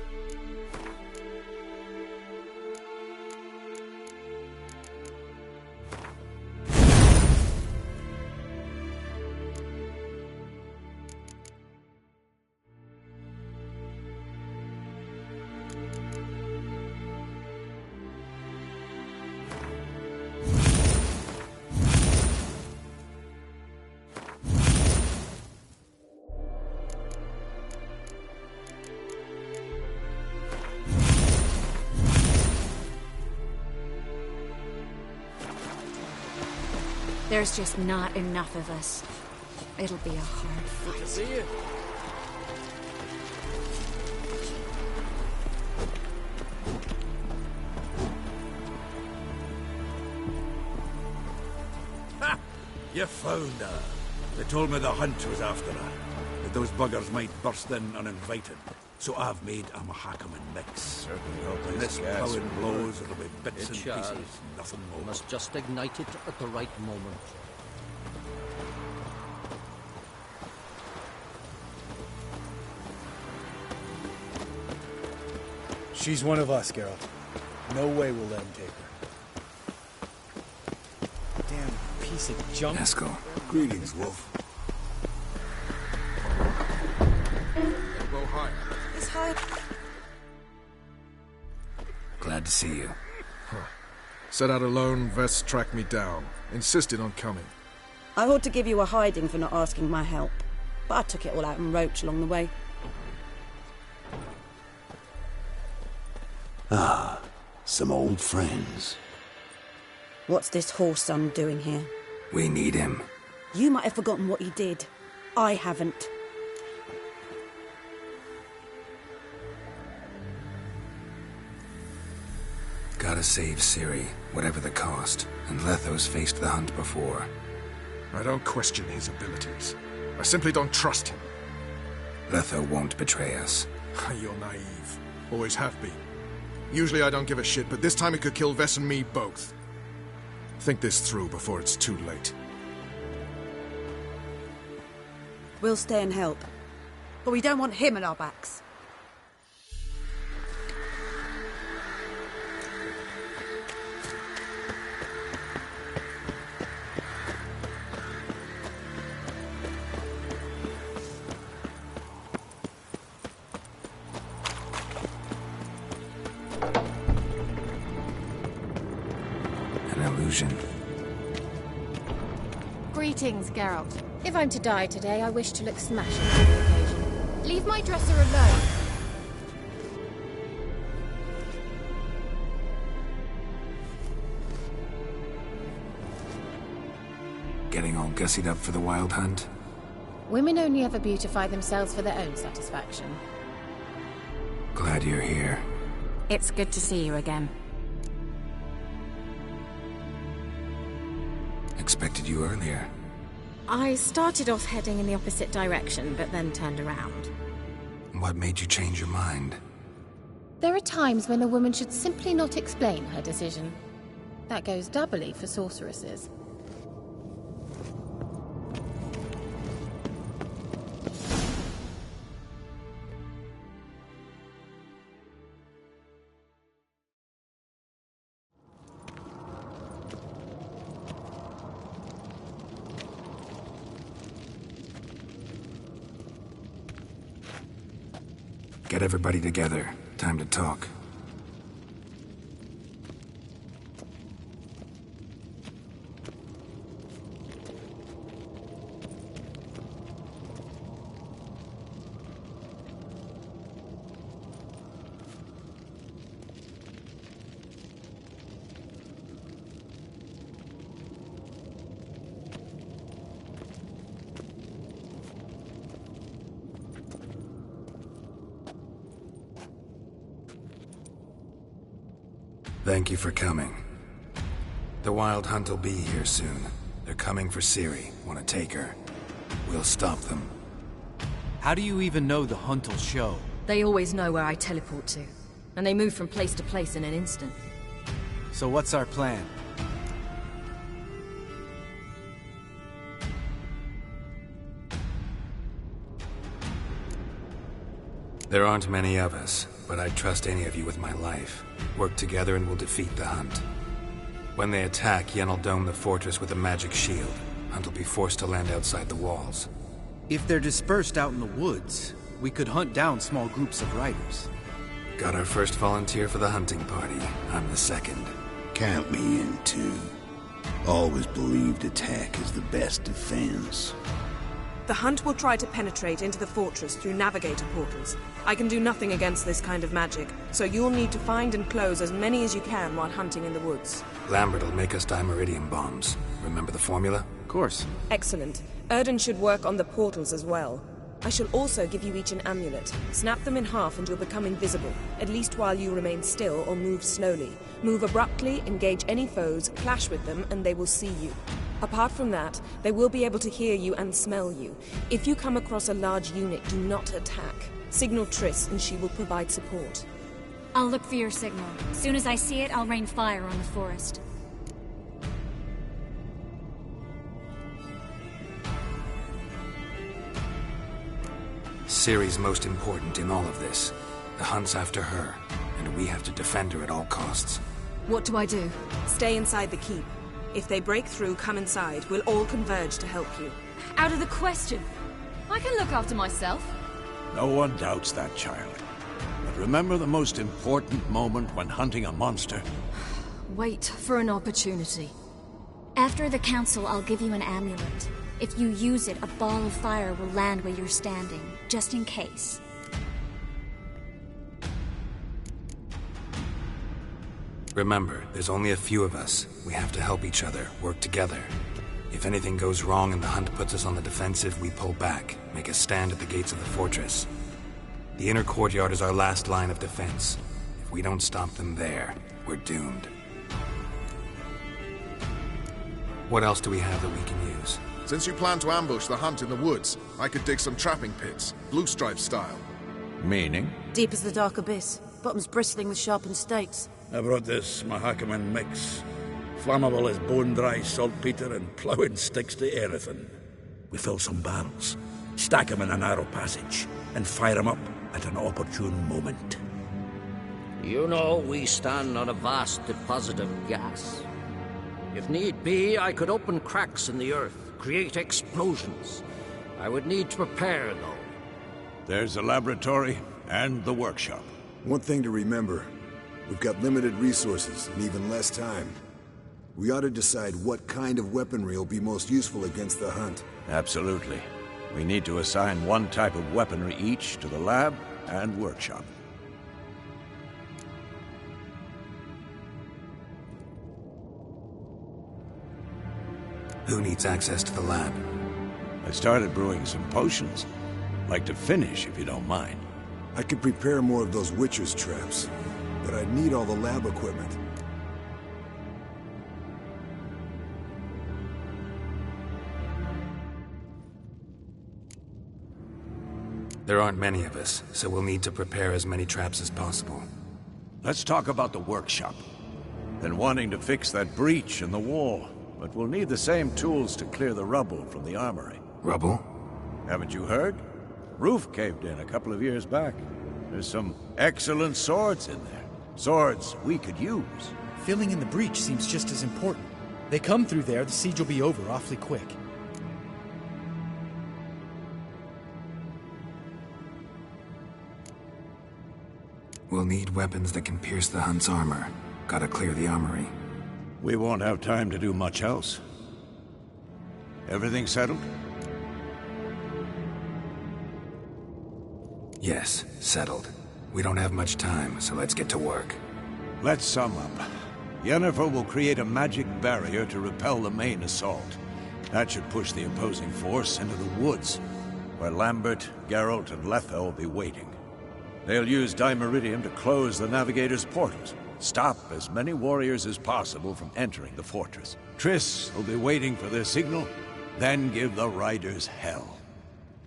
There's just not enough of us. It'll be a hard fight. Good to see you. Ha! You found her. They told me the hunt was after her. That those buggers might burst in uninvited. So I've made a Mahakaman mix. Certainly When this plowing blows, it'll be bits and shall. pieces, nothing more. We must just ignite it at the right moment. She's one of us, Geralt. No way we'll let him take her. Damn piece of junk. Eskel. Greetings, Wolf. Elbow high. It's high. Glad to see you. Set out alone, Vess tracked me down. Insisted on coming. I ought to give you a hiding for not asking my help, but I took it all out in Roach along the way. Ah, some old friends. What's this whoreson doing here? We need him. You might have forgotten what he did. I haven't. Gotta save Ciri, whatever the cost. And Letho's faced the hunt before. I don't question his abilities. I simply don't trust him. Letho won't betray us. You're naive. Always have been. Usually I don't give a shit, but this time it could kill Vess and me both. Think this through before it's too late. We'll stay and help. But we don't want him at our backs. Greetings, Geralt. If I'm to die today, I wish to look smashing for the occasion. Leave my dresser alone. Getting all gussied up for the Wild Hunt? Women only ever beautify themselves for their own satisfaction. Glad you're here. It's good to see you again. Expected you earlier. I started off heading in the opposite direction, but then turned around. What made you change your mind? There are times when a woman should simply not explain her decision. That goes doubly for sorceresses. Get everybody together. Time to talk. Thank you for coming. The Wild Hunt will be here soon. They're coming for Ciri. Want to take her. We'll stop them. How do you even know the hunt will show? They always know where I teleport to. And they move from place to place in an instant. So what's our plan? There aren't many of us, but I'd trust any of you with my life. Work together and we'll defeat the Hunt. When they attack, Yen will dome the fortress with a magic shield. Hunt will be forced to land outside the walls. If they're dispersed out in the woods, we could hunt down small groups of riders. Got our first volunteer for the hunting party. I'm the second. Count me in, too. Always believed attack is the best defense. The Hunt will try to penetrate into the fortress through navigator portals. I can do nothing against this kind of magic, so you'll need to find and close as many as you can while hunting in the woods. Lambert will make us dimeridium bombs. Remember the formula? Of course. Excellent. Erden should work on the portals as well. I shall also give you each an amulet. Snap them in half and you'll become invisible, at least while you remain still or move slowly. Move abruptly, engage any foes, clash with them, and they will see you. Apart from that, they will be able to hear you and smell you. If you come across a large unit, do not attack. Signal Triss and she will provide support. I'll look for your signal. As soon as I see it, I'll rain fire on the forest. Ciri's most important in all of this. The Hunt's after her, and we have to defend her at all costs. What do I do? Stay inside the keep. If they break through, come inside. We'll all converge to help you. Out of the question. I can look after myself. No one doubts that, child. But remember the most important moment when hunting a monster. Wait for an opportunity. After the council, I'll give you an amulet. If you use it, a ball of fire will land where you're standing, just in case. Remember, there's only a few of us. We have to help each other, work together. If anything goes wrong and the Hunt puts us on the defensive, we pull back, make a stand at the gates of the fortress. The inner courtyard is our last line of defense. If we don't stop them there, we're doomed. What else do we have that we can use? Since you plan to ambush the Hunt in the woods, I could dig some trapping pits, blue stripe style. Meaning? Deep as the dark abyss, bottoms bristling with sharpened stakes. I brought this Mahakaman mix. Flammable as bone-dry saltpeter and ploughing sticks to anything. We fill some barrels, stack them in a narrow passage, and fire them up at an opportune moment. You know, we stand on a vast deposit of gas. If need be, I could open cracks in the earth, create explosions. I would need to prepare, though. There's the laboratory and the workshop. One thing to remember. We've got limited resources and even less time. We ought to decide what kind of weaponry will be most useful against the Hunt. Absolutely. We need to assign one type of weaponry each to the lab and workshop. Who needs access to the lab? I started brewing some potions. Like to finish, if you don't mind. I could prepare more of those Witcher's traps, but I'd need all the lab equipment. There aren't many of us, so we'll need to prepare as many traps as possible. Let's talk about the workshop. Been wanting to fix that breach in the wall, but we'll need the same tools to clear the rubble from the armory. Rubble? Haven't you heard? Roof caved in a couple of years back. There's some excellent swords in there. Swords we could use. Filling in the breach seems just as important. They come through there, the siege will be over awfully quick. We'll need weapons that can pierce the Hunt's armor. Gotta clear the armory. We won't have time to do much else. Everything settled? Yes, settled. We don't have much time, so let's get to work. Let's sum up. Yennefer will create a magic barrier to repel the main assault. That should push the opposing force into the woods, where Lambert, Geralt, and Letha will be waiting. They'll use dimeridium to close the navigator's portals, Stop as many warriors as possible from entering the fortress. Triss will be waiting for their signal, then give the riders hell.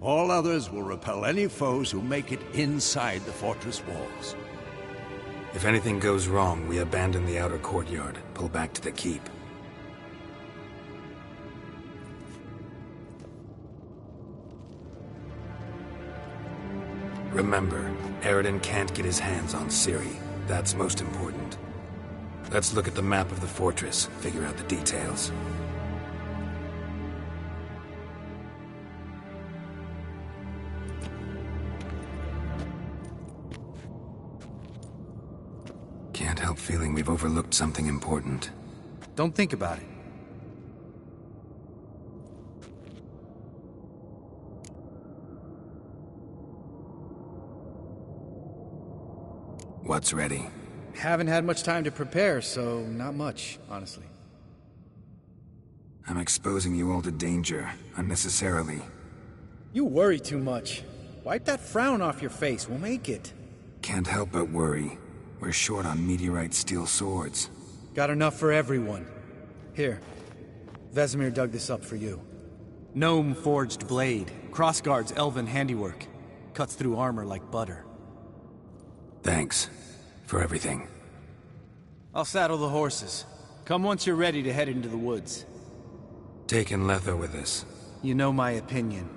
All others will repel any foes who make it inside the fortress walls. If anything goes wrong, we abandon the outer courtyard, pull back to the keep. Remember, Aridin can't get his hands on Ciri. That's most important. Let's look at the map of the fortress, figure out the details. Can't help feeling we've overlooked something important. Don't think about it. What's ready? Haven't had much time to prepare, so not much, honestly. I'm exposing you all to danger, unnecessarily. You worry too much. Wipe that frown off your face, we'll make it. Can't help but worry. We're short on meteorite steel swords. Got enough for everyone. Here, Vesemir dug this up for you. Gnome-forged blade, crossguard's elven handiwork. Cuts through armor like butter. Thanks. For everything. I'll saddle the horses. Come once you're ready to head into the woods. Taking Letho with us. You know my opinion.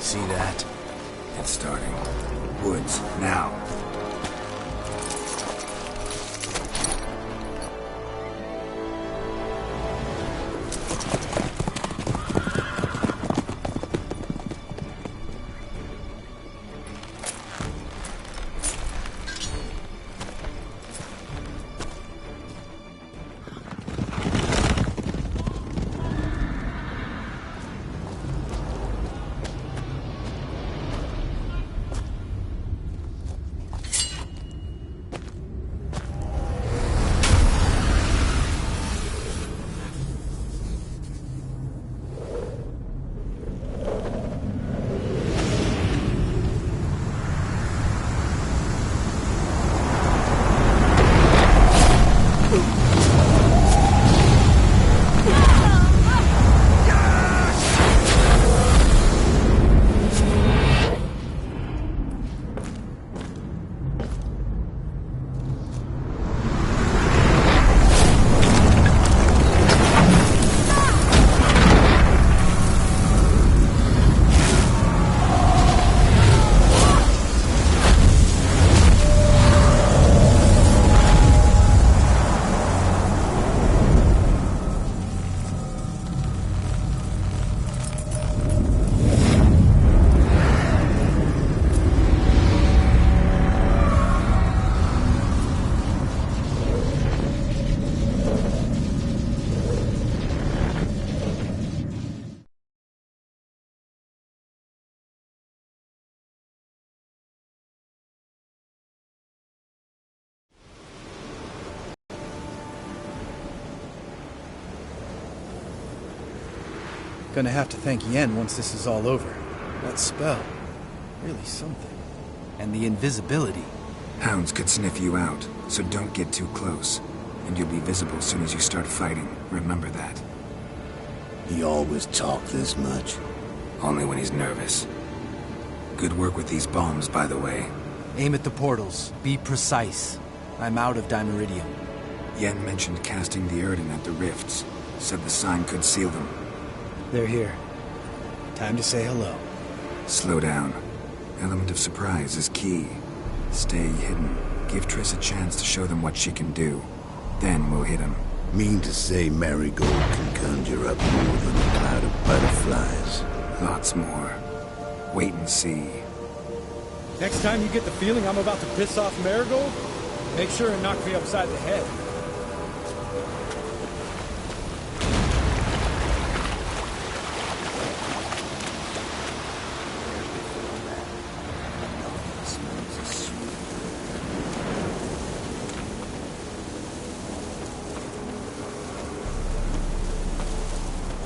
see that? It's starting. Woods, now. Gonna have to thank Yen once this is all over. That spell, really something. And the invisibility. Hounds could sniff you out, so don't get too close. And you'll be visible as soon as you start fighting. Remember that. He always talk this much. Only when he's nervous. Good work with these bombs, by the way. Aim at the portals. Be precise. I'm out of Dimeridium. Yen mentioned casting the Erden at the rifts. Said the sign could seal them. They're here. Time to say hello. Slow down. Element of surprise is key. Stay hidden. Give Triss a chance to show them what she can do. Then we'll hit him. Mean to say Marigold can conjure up more than a cloud of butterflies? Lots more. Wait and see. Next time you get the feeling I'm about to piss off Marigold, make sure and knock me upside the head.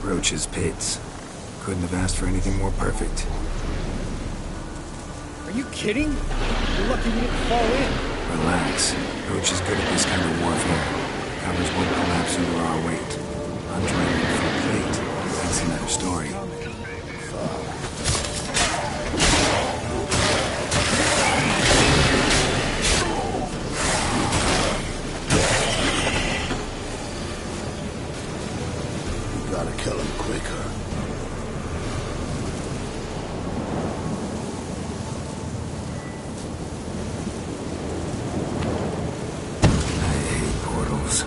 Roach's pits. Couldn't have asked for anything more perfect. Are you kidding? You're lucky we didn't fall in. Relax. Roach is good at this kind of warfare. Covers won't collapse under our weight. Undriving full plate. That's another story. Gotta kill him quicker. I hate portals.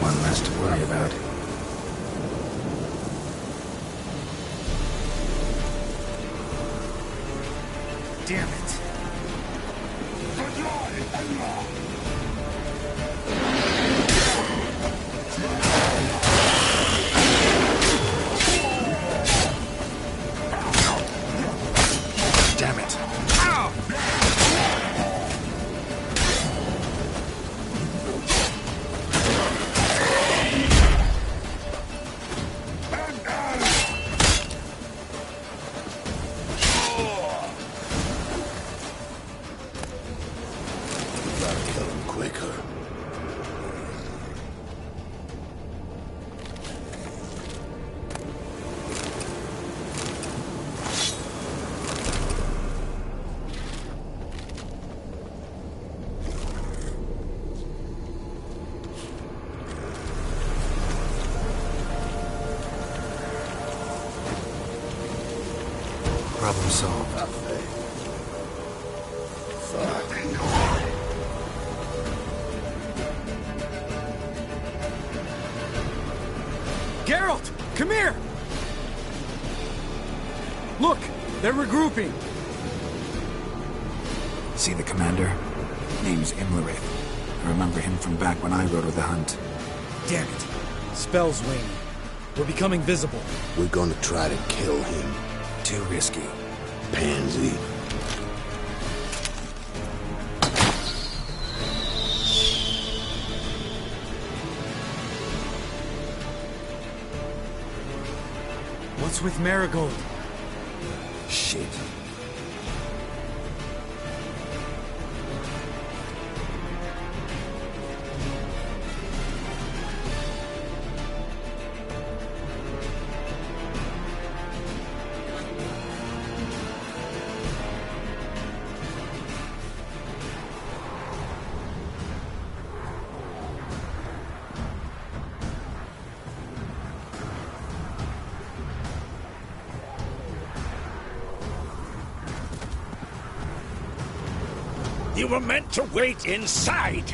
One less to worry about. Damn it. Damn it. Problem solved. Geralt! Come here! Look! They're regrouping! See the commander? Name's Imlerith. I remember him from back when I rode with the hunt. Damn it! Spell's waning. We're becoming visible. We're gonna try to kill him. Too risky. Pansy. What's with Marigold? Shit. You were meant to wait inside!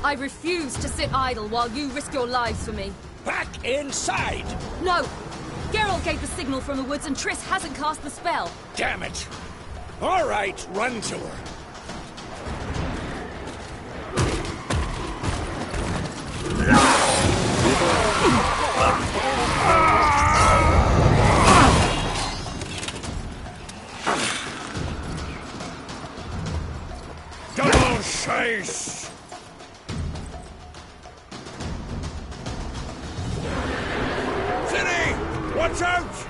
I refuse to sit idle while you risk your lives for me. Back inside! No! Geralt gave the signal from the woods and Triss hasn't cast the spell. Damn it! All right, run to her. Double chase! City! Watch out!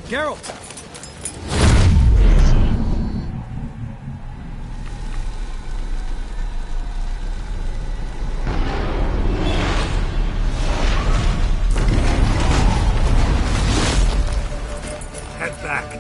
Geralt! Head back.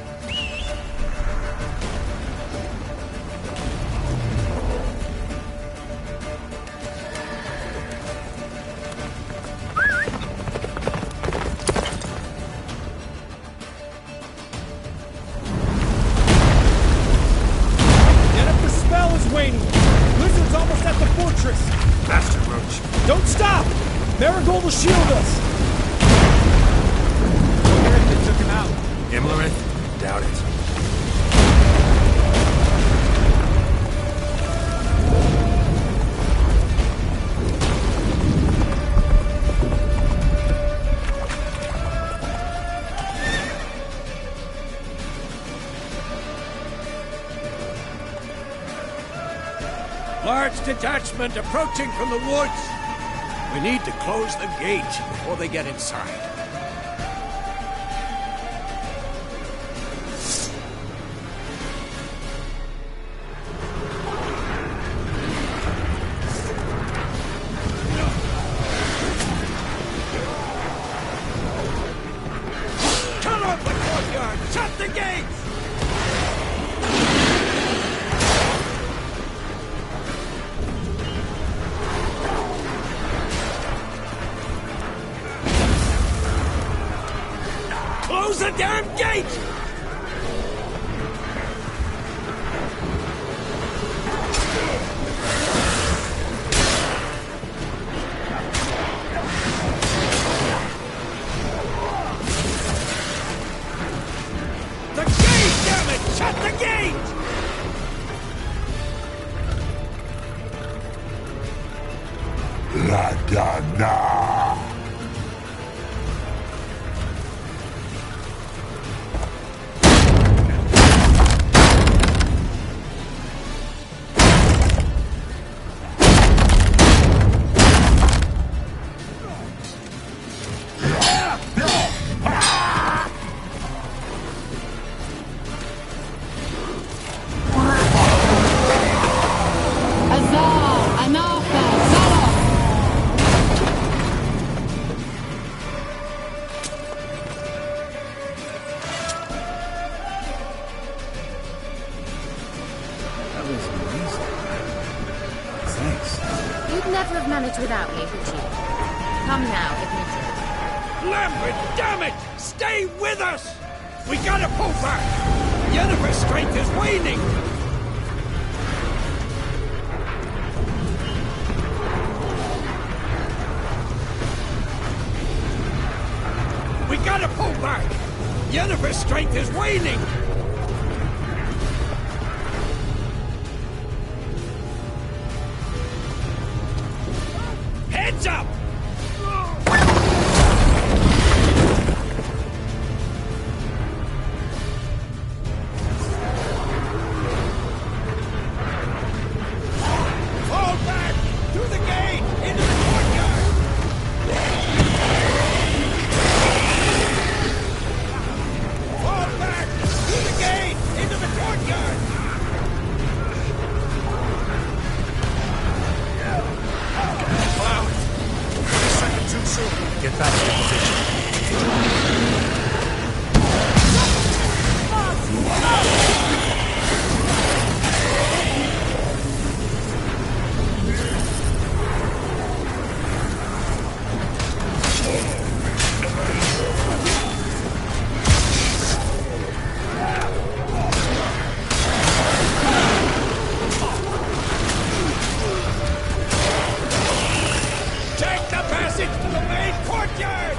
large detachment approaching from the woods. We need to close the gate before they get inside. Cut off the courtyard! Shut the gates! Close the damn gate! The gate, damn it! Shut the gate! La Dana! That was amazing. Thanks. You'd never have managed without me, would you? Come now, admit it. Lambert, damn it! Stay with us! We gotta pull back! Yennefer's strength is waning! We gotta pull back! Yennefer's strength is waning! Heads up! Fall back! Through the gate! Into the courtyard! Fall back! Through the gate! Into the courtyard! Cloud! 20 seconds too soon. Get back to position. Take the passage to the main courtyard!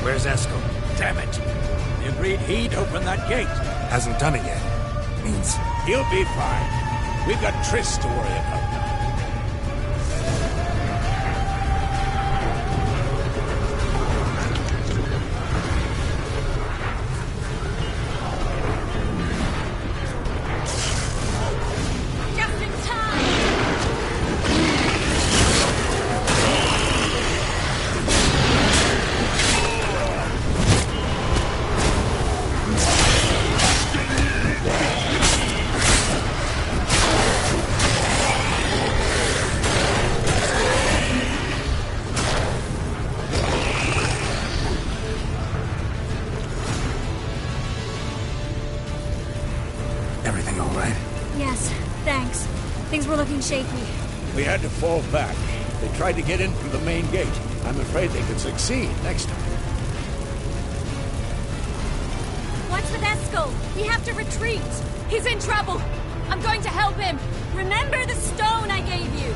Where's Eskel? Damn it! He agreed he'd open that gate. Hasn't done it yet. Means He'll be fine. We've got Triss to worry about. Just in time! everything all right? Yes, thanks. Things were looking shaky. We had to fall back. They tried to get in through the main gate. I'm afraid they could succeed next time. What's with Eskel? We have to retreat. He's in trouble. I'm going to help him. Remember the stone I gave you.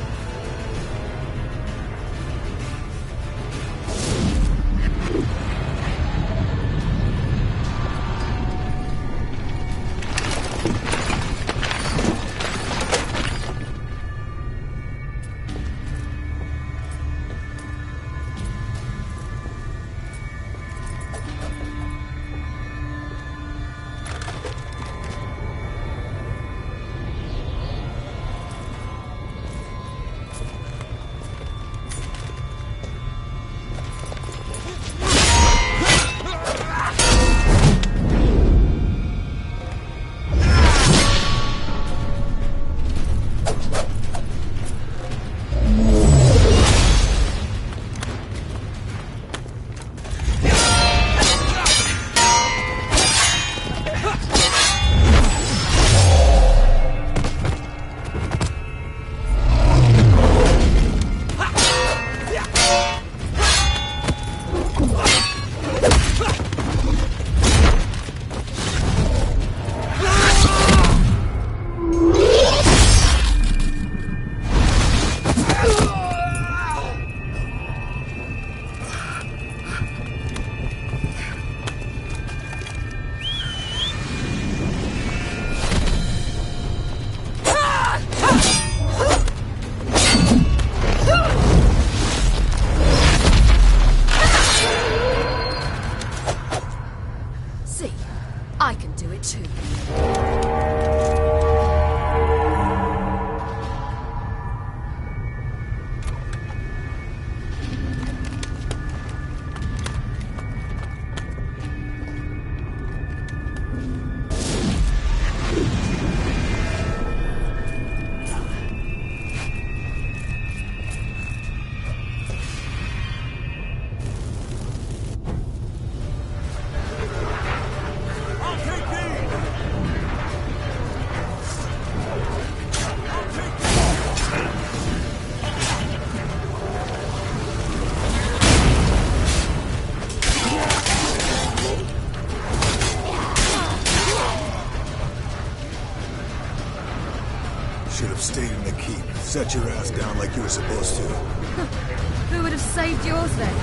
Should have stayed in the keep. Set your ass down like you were supposed to. Who would have saved yours then?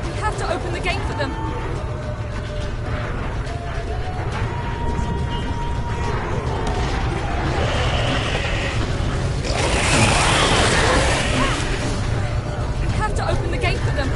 We have to open the gate for them. We have to open the gate for them.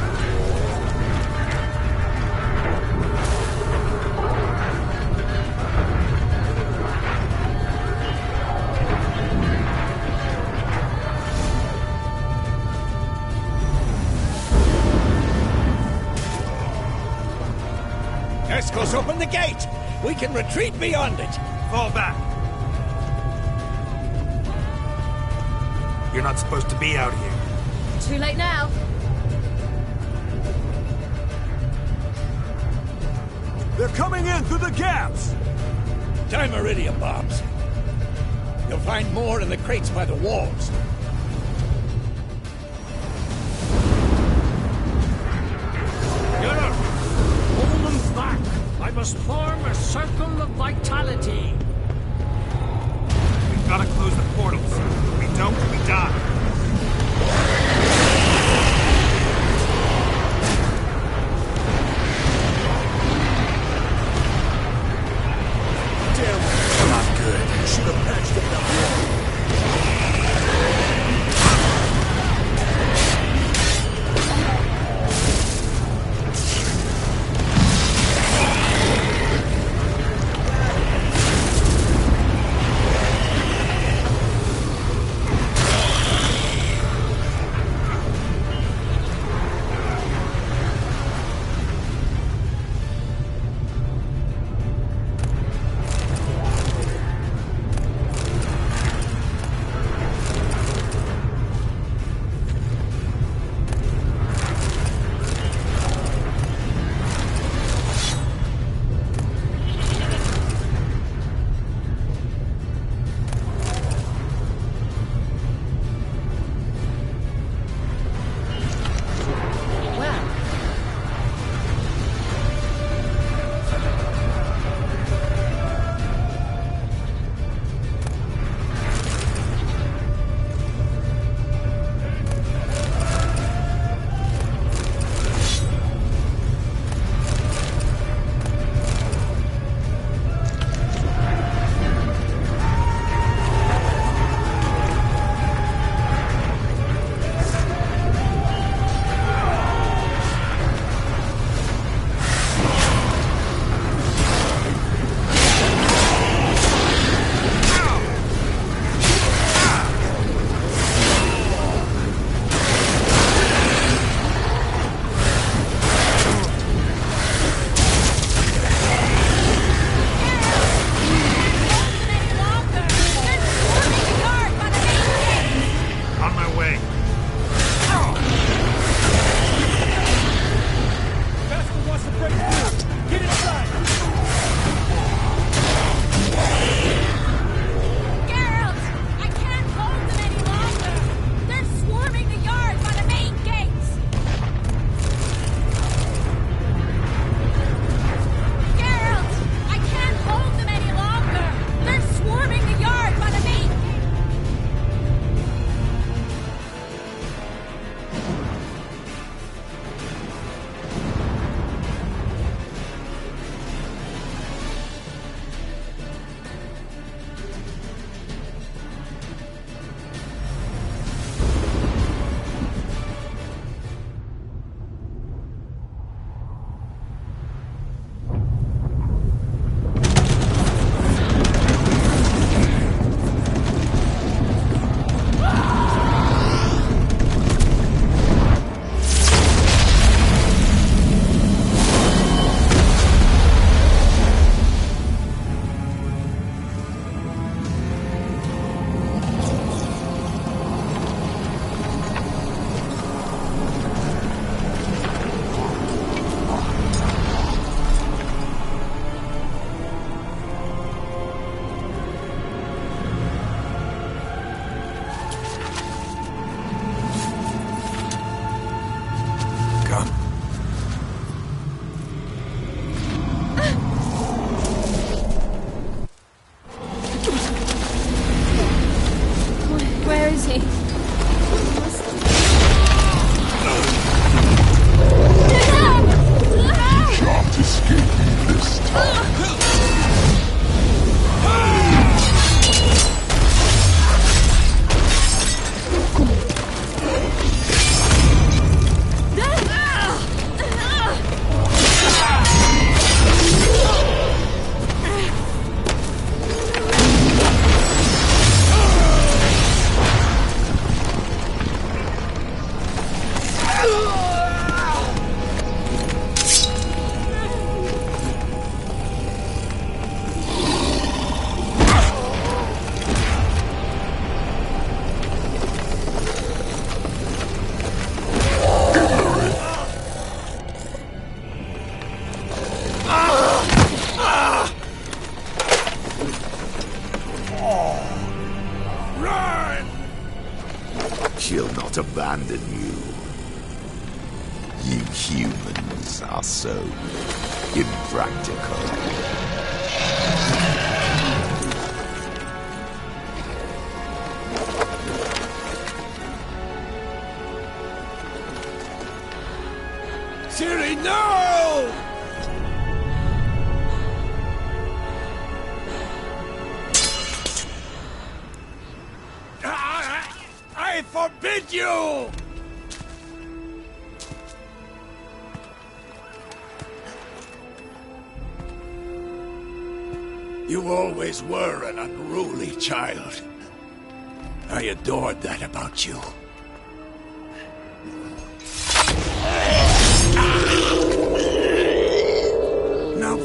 Escos, open the gate! We can retreat beyond it! Fall back. You're not supposed to be out here. Too late now. They're coming in through the gaps! Dimeridium bombs. You'll find more in the crates by the walls. Get up! Hold them back! I must form a circle of vitality. We've got to close the portals. If we don't, we die. Damn, not good. Should have patched up that wall. will not abandon you. You humans are so impractical. Ciri, no! I forbid you! You always were an unruly child. I adored that about you. Now,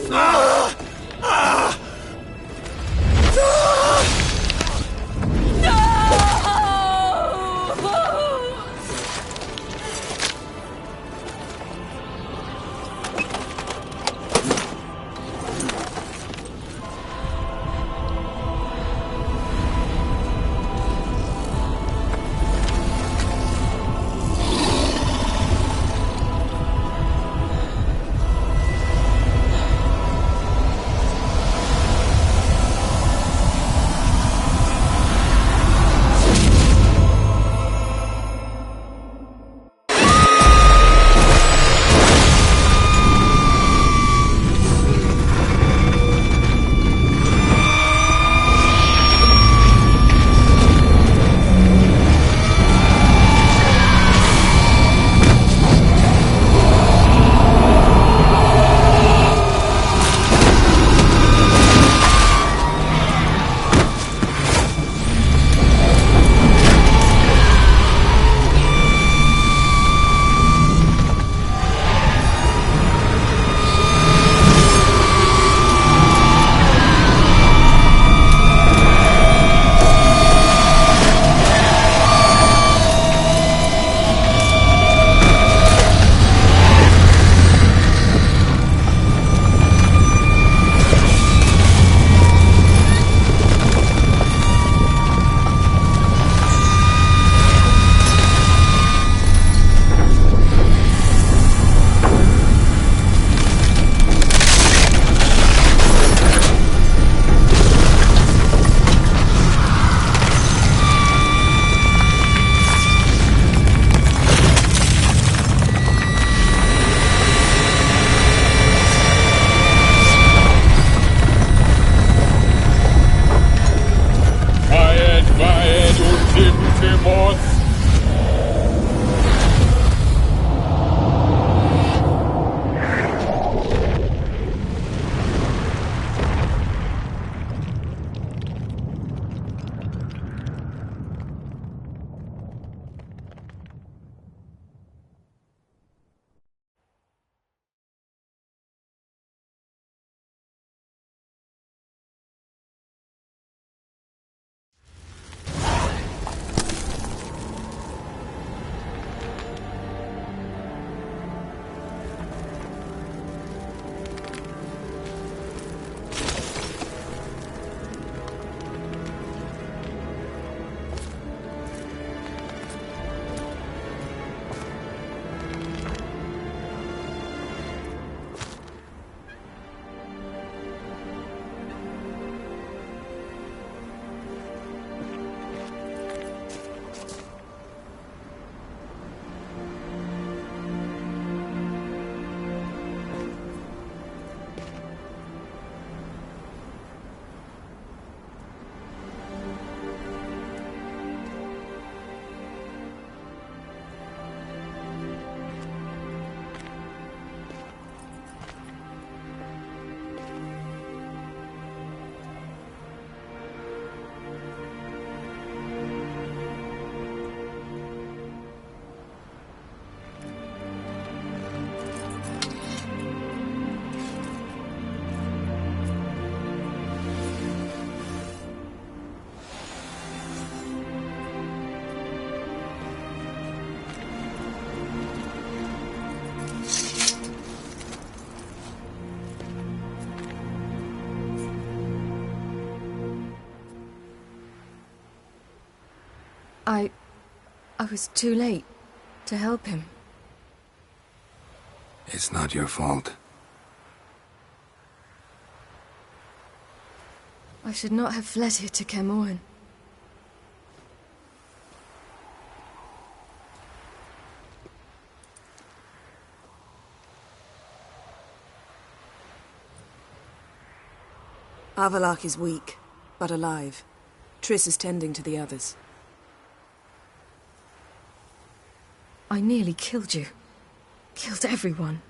I was too late to help him. It's not your fault. I should not have fled here to Caermorhen. Avallac'h is weak, but alive. Triss is tending to the others. I nearly killed you. Killed everyone.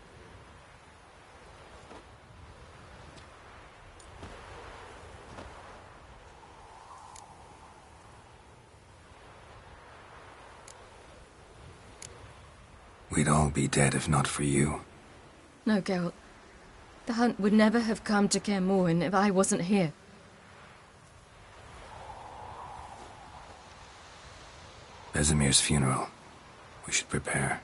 We'd all be dead if not for you. No, Geralt. The hunt would never have come to Caermorhen if I wasn't here. Vesemir's funeral. We should prepare.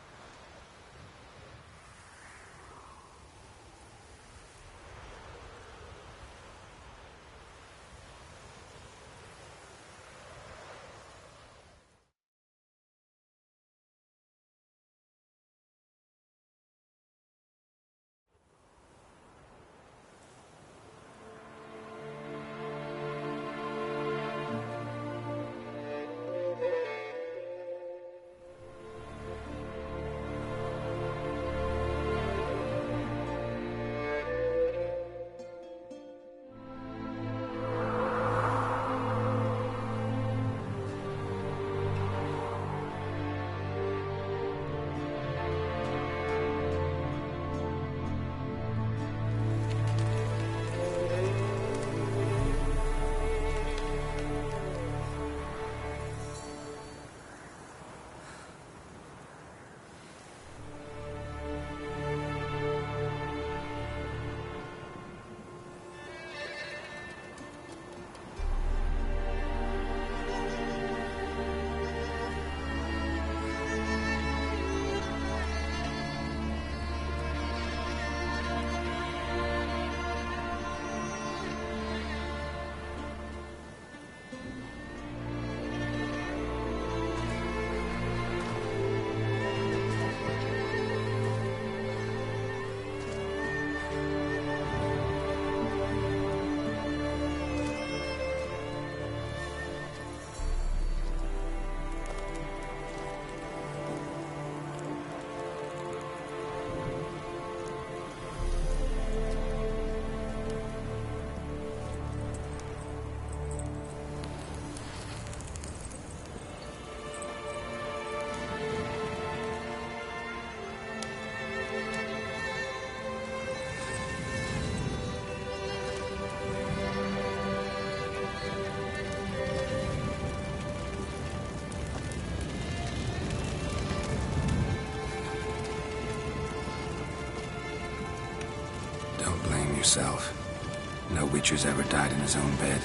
Yourself. No Witcher's ever died in his own bed.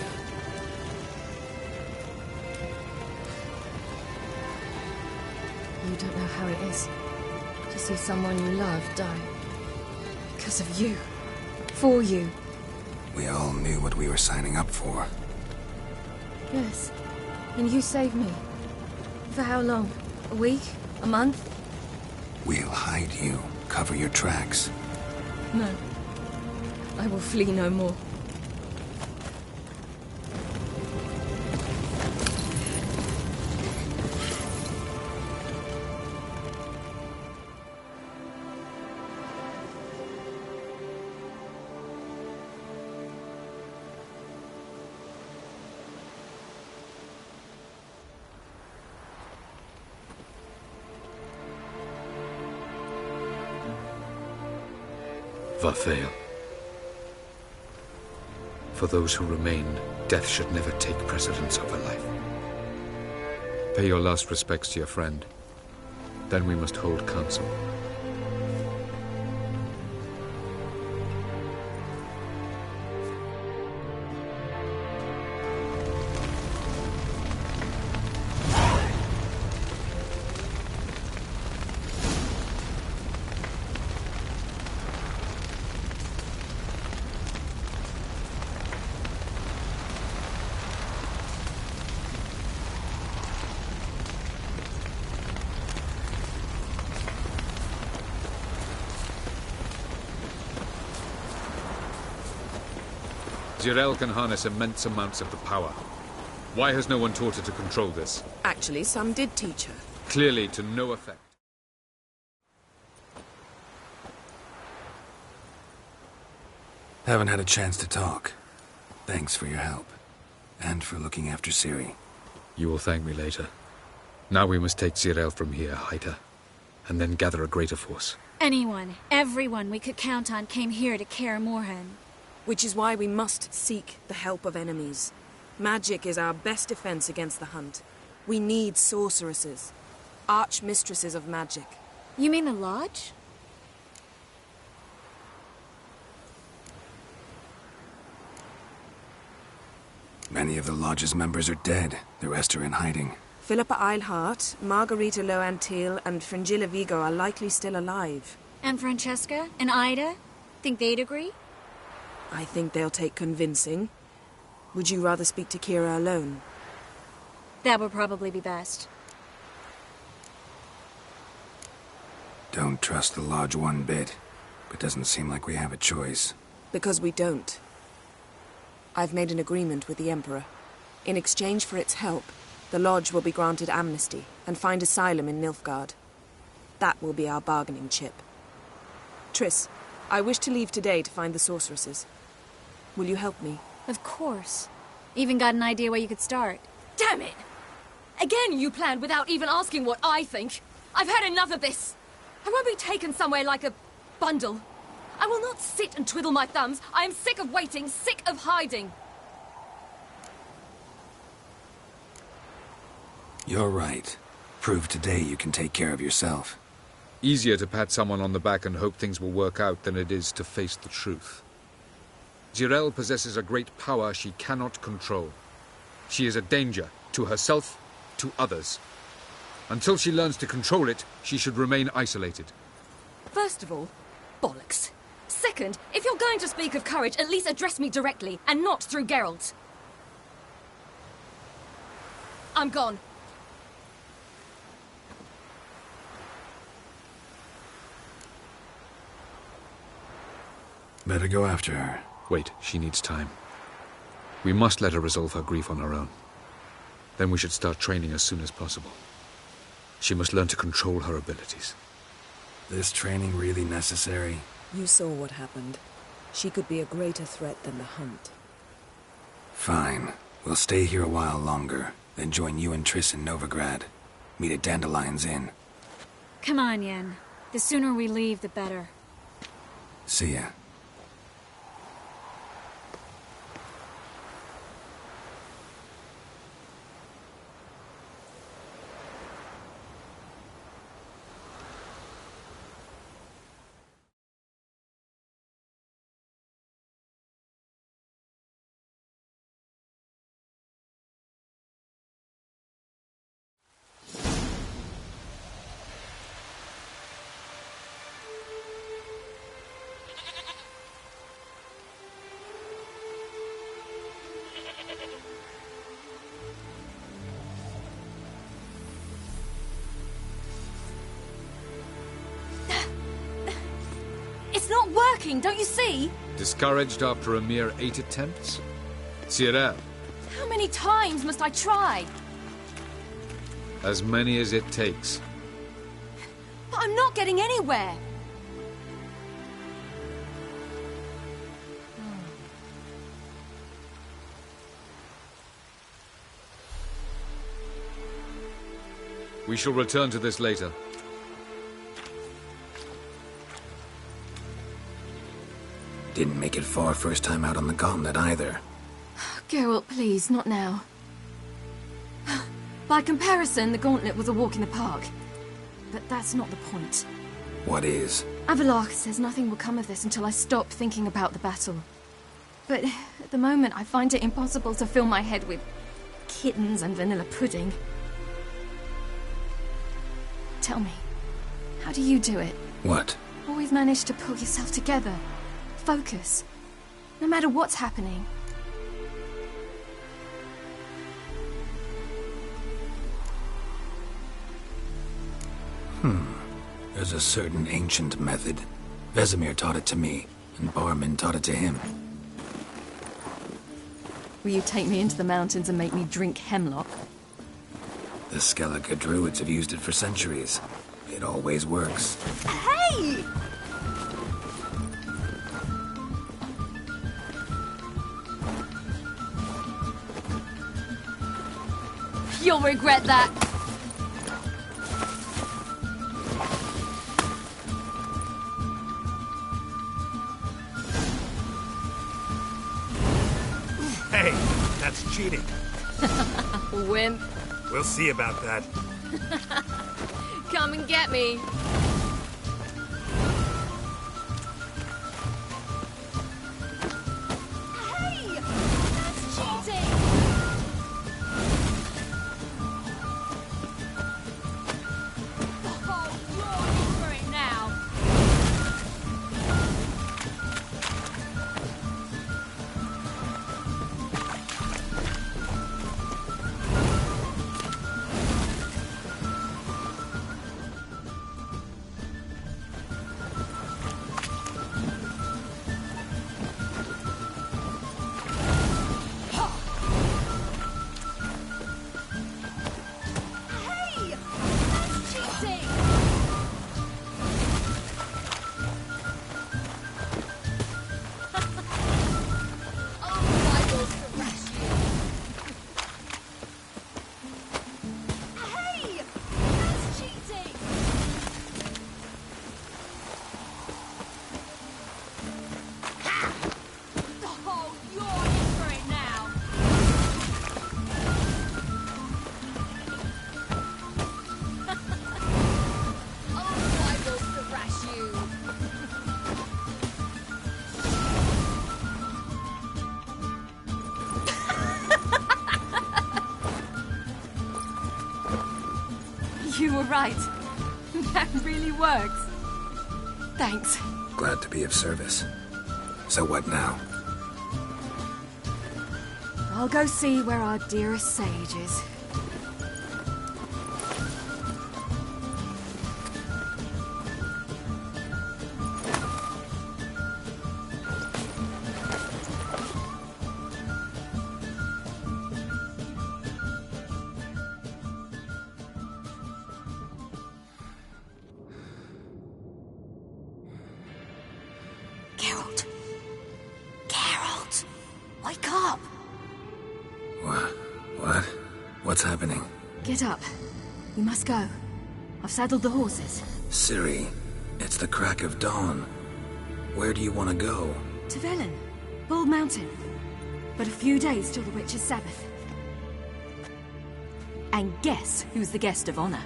You don't know how it is to see someone you love die. Because of you. For you. We all knew what we were signing up for. Yes. And you saved me. For how long? A week? A month? We'll hide you. Cover your tracks. No. I will flee no more. Vafael. For those who remain, death should never take precedence over life. Pay your last respects to your friend. Then we must hold council. Zirel can harness immense amounts of the power. Why has no one taught her to control this? Actually, some did teach her. Clearly to no effect. Haven't had a chance to talk. Thanks for your help. And for looking after Ciri. You will thank me later. Now we must take Zirel from here, hide her, and then gather a greater force. Anyone, everyone we could count on came here to Kaer Morhen. Which is why we must seek the help of enemies. Magic is our best defense against the Hunt. We need sorceresses. Archmistresses of magic. You mean the Lodge? Many of the Lodge's members are dead. The rest are in hiding. Philippa Eilhart, Margarita Loantil, and Fringilla Vigo are likely still alive. And Francesca? And Ida? Think they'd agree? I think they'll take convincing. Would you rather speak to Kira alone? That would probably be best. Don't trust the Lodge one bit. But doesn't seem like we have a choice. Because we don't. I've made an agreement with the Emperor. In exchange for its help, the Lodge will be granted amnesty and find asylum in Nilfgaard. That will be our bargaining chip. Triss, I wish to leave today to find the sorceresses. Will you help me? Of course. Even got an idea where you could start. Damn it! Again you planned without even asking what I think. I've had enough of this. I won't be taken somewhere like a bundle. I will not sit and twiddle my thumbs. I am sick of waiting, sick of hiding. You're right. Prove today you can take care of yourself. Easier to pat someone on the back and hope things will work out than it is to face the truth. Zirel possesses a great power she cannot control. She is a danger to herself, to others. Until she learns to control it, she should remain isolated. First of all, bollocks. Second, if you're going to speak of courage, at least address me directly, and not through Geralt. I'm gone. Better go after her. Wait, she needs time. We must let her resolve her grief on her own. Then we should start training as soon as possible. She must learn to control her abilities. This training really necessary? You saw what happened. She could be a greater threat than the Hunt. Fine. We'll stay here a while longer, then join you and Triss in Novigrad. Meet at Dandelion's Inn. Come on, Yen. The sooner we leave, the better. See ya. It's not working, don't you see? Discouraged after a mere 8 attempts? Zirel. How many times must I try? As many as it takes. But I'm not getting anywhere. We shall return to this later. Didn't make it far first time out on the gauntlet either. Geralt, please, not now. By comparison, the gauntlet was a walk in the park. But that's not the point. What is? Avallac'h says nothing will come of this until I stop thinking about the battle. But at the moment, I find it impossible to fill my head with kittens and vanilla pudding. Tell me, how do you do it? What? Always manage to pull yourself together. Focus. No matter what's happening. There's a certain ancient method. Vesemir taught it to me, and Barman taught it to him. Will you take me into the mountains and make me drink hemlock? The Skellige druids have used it for centuries. It always works. Hey! You'll regret that. Hey, that's cheating. Wimp. We'll see about that. Come and get me. Hey! That's cheating! Oh, you're in for it now. Hey! That's cheating! Oh, I will thrash you. Hey! That's cheating! Ha! Oh, you're in for it now. Oh, I will thrash you. You were right. That really works. Thanks. Glad to be of service. So what now? I'll go see where our dearest sage is. Geralt. Geralt! Wake up! What? What's happening? Get up. We must go. I've saddled the horses. Ciri, it's the crack of dawn. Where do you want to go? To Velen. Bald Mountain. But a few days till the Witch's Sabbath. And guess who's the guest of honor?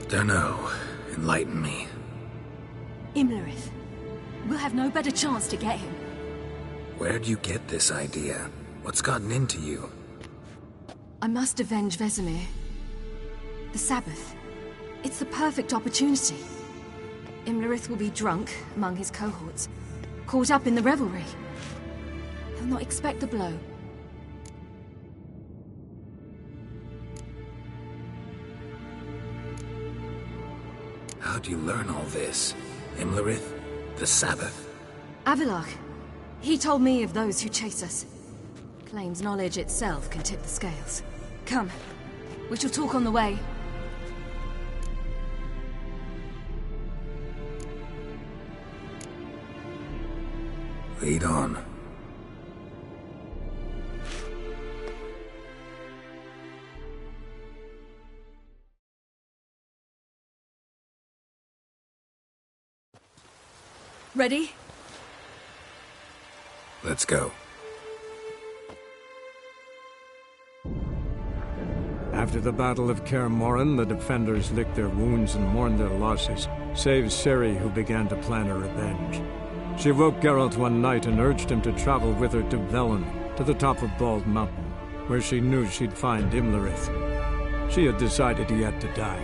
Dunno. Enlighten me. Imlerith. We'll have no better chance to get him. Where'd you get this idea? What's gotten into you? I must avenge Vesemir. The Sabbath. It's the perfect opportunity. Imlerith will be drunk among his cohorts, caught up in the revelry. He'll not expect the blow. How'd you learn all this? Imlerith? The Sabbath? Avilach. He told me of those who chase us. Claims knowledge itself can tip the scales. Come. We shall talk on the way. Lead on. Ready? Let's go. After the Battle of Kaer Morhen, the defenders licked their wounds and mourned their losses, save Ciri, who began to plan her revenge. She woke Geralt one night and urged him to travel with her to Velen, to the top of Bald Mountain, where she knew she'd find Imlerith. She had decided he had to die.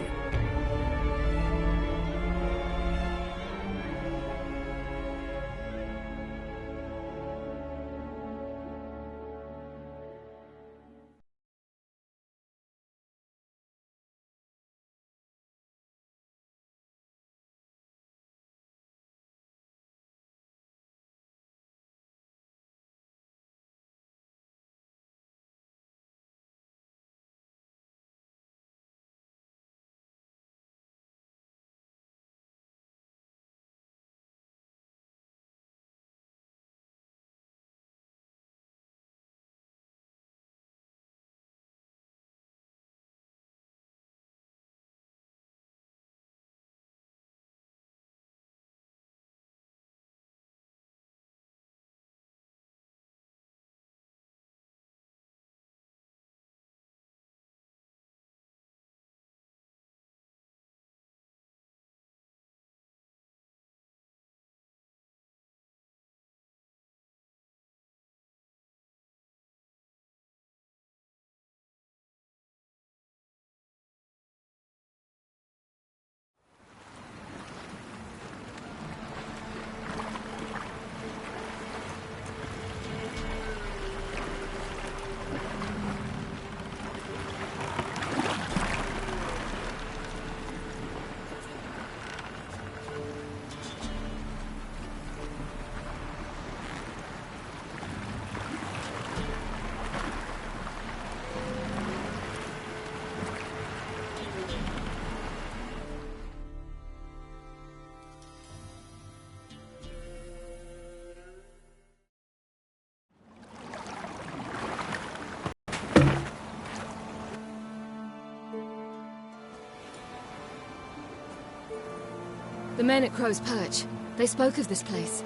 The men at Crow's Perch, they spoke of this place.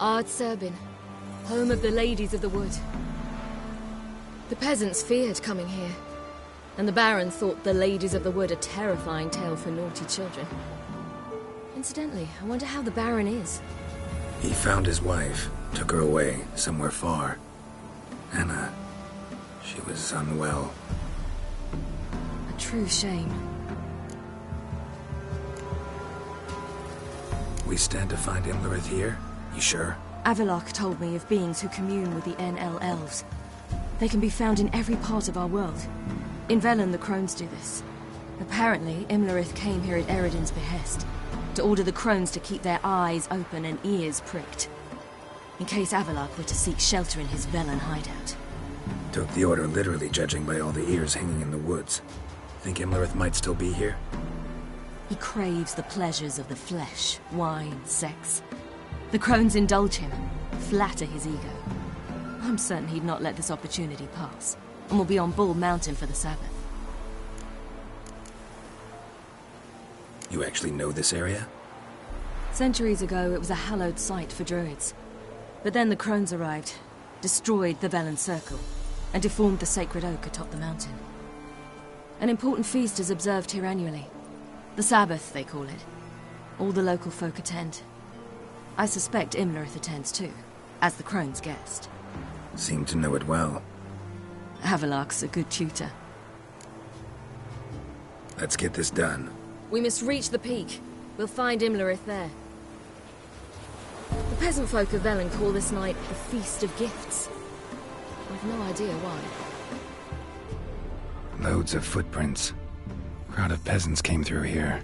Ard Serbin, home of the Ladies of the Wood. The peasants feared coming here, and the Baron thought the Ladies of the Wood a terrifying tale for naughty children. Incidentally, I wonder how the Baron is. He found his wife, took her away, somewhere far. Anna, she was unwell. A true shame. We stand to find Imlerith here? You sure? Avalok told me of beings who commune with the NL Elves. They can be found in every part of our world. In Velen, the Crones do this. Apparently, Imlerith came here at Eredin's behest, to order the Crones to keep their eyes open and ears pricked, in case Avalok were to seek shelter in his Velen hideout. Took the order literally, judging by all the ears hanging in the woods. Think Imlerith might still be here? He craves the pleasures of the flesh, wine, sex. The Crones indulge him, flatter his ego. I'm certain he'd not let this opportunity pass, and will be on Bull Mountain for the Sabbath. You actually know this area? Centuries ago, it was a hallowed site for druids. But then the Crones arrived, destroyed the Velen Circle, and deformed the sacred oak atop the mountain. An important feast is observed here annually. The Sabbath, they call it. All the local folk attend. I suspect Imlerith attends too, as the Crone's guest. Seem to know it well. Avalok's a good tutor. Let's get this done. We must reach the peak. We'll find Imlerith there. The peasant folk of Velen call this night the Feast of Gifts. I've no idea why. Loads of footprints. Crowd of peasants came through here.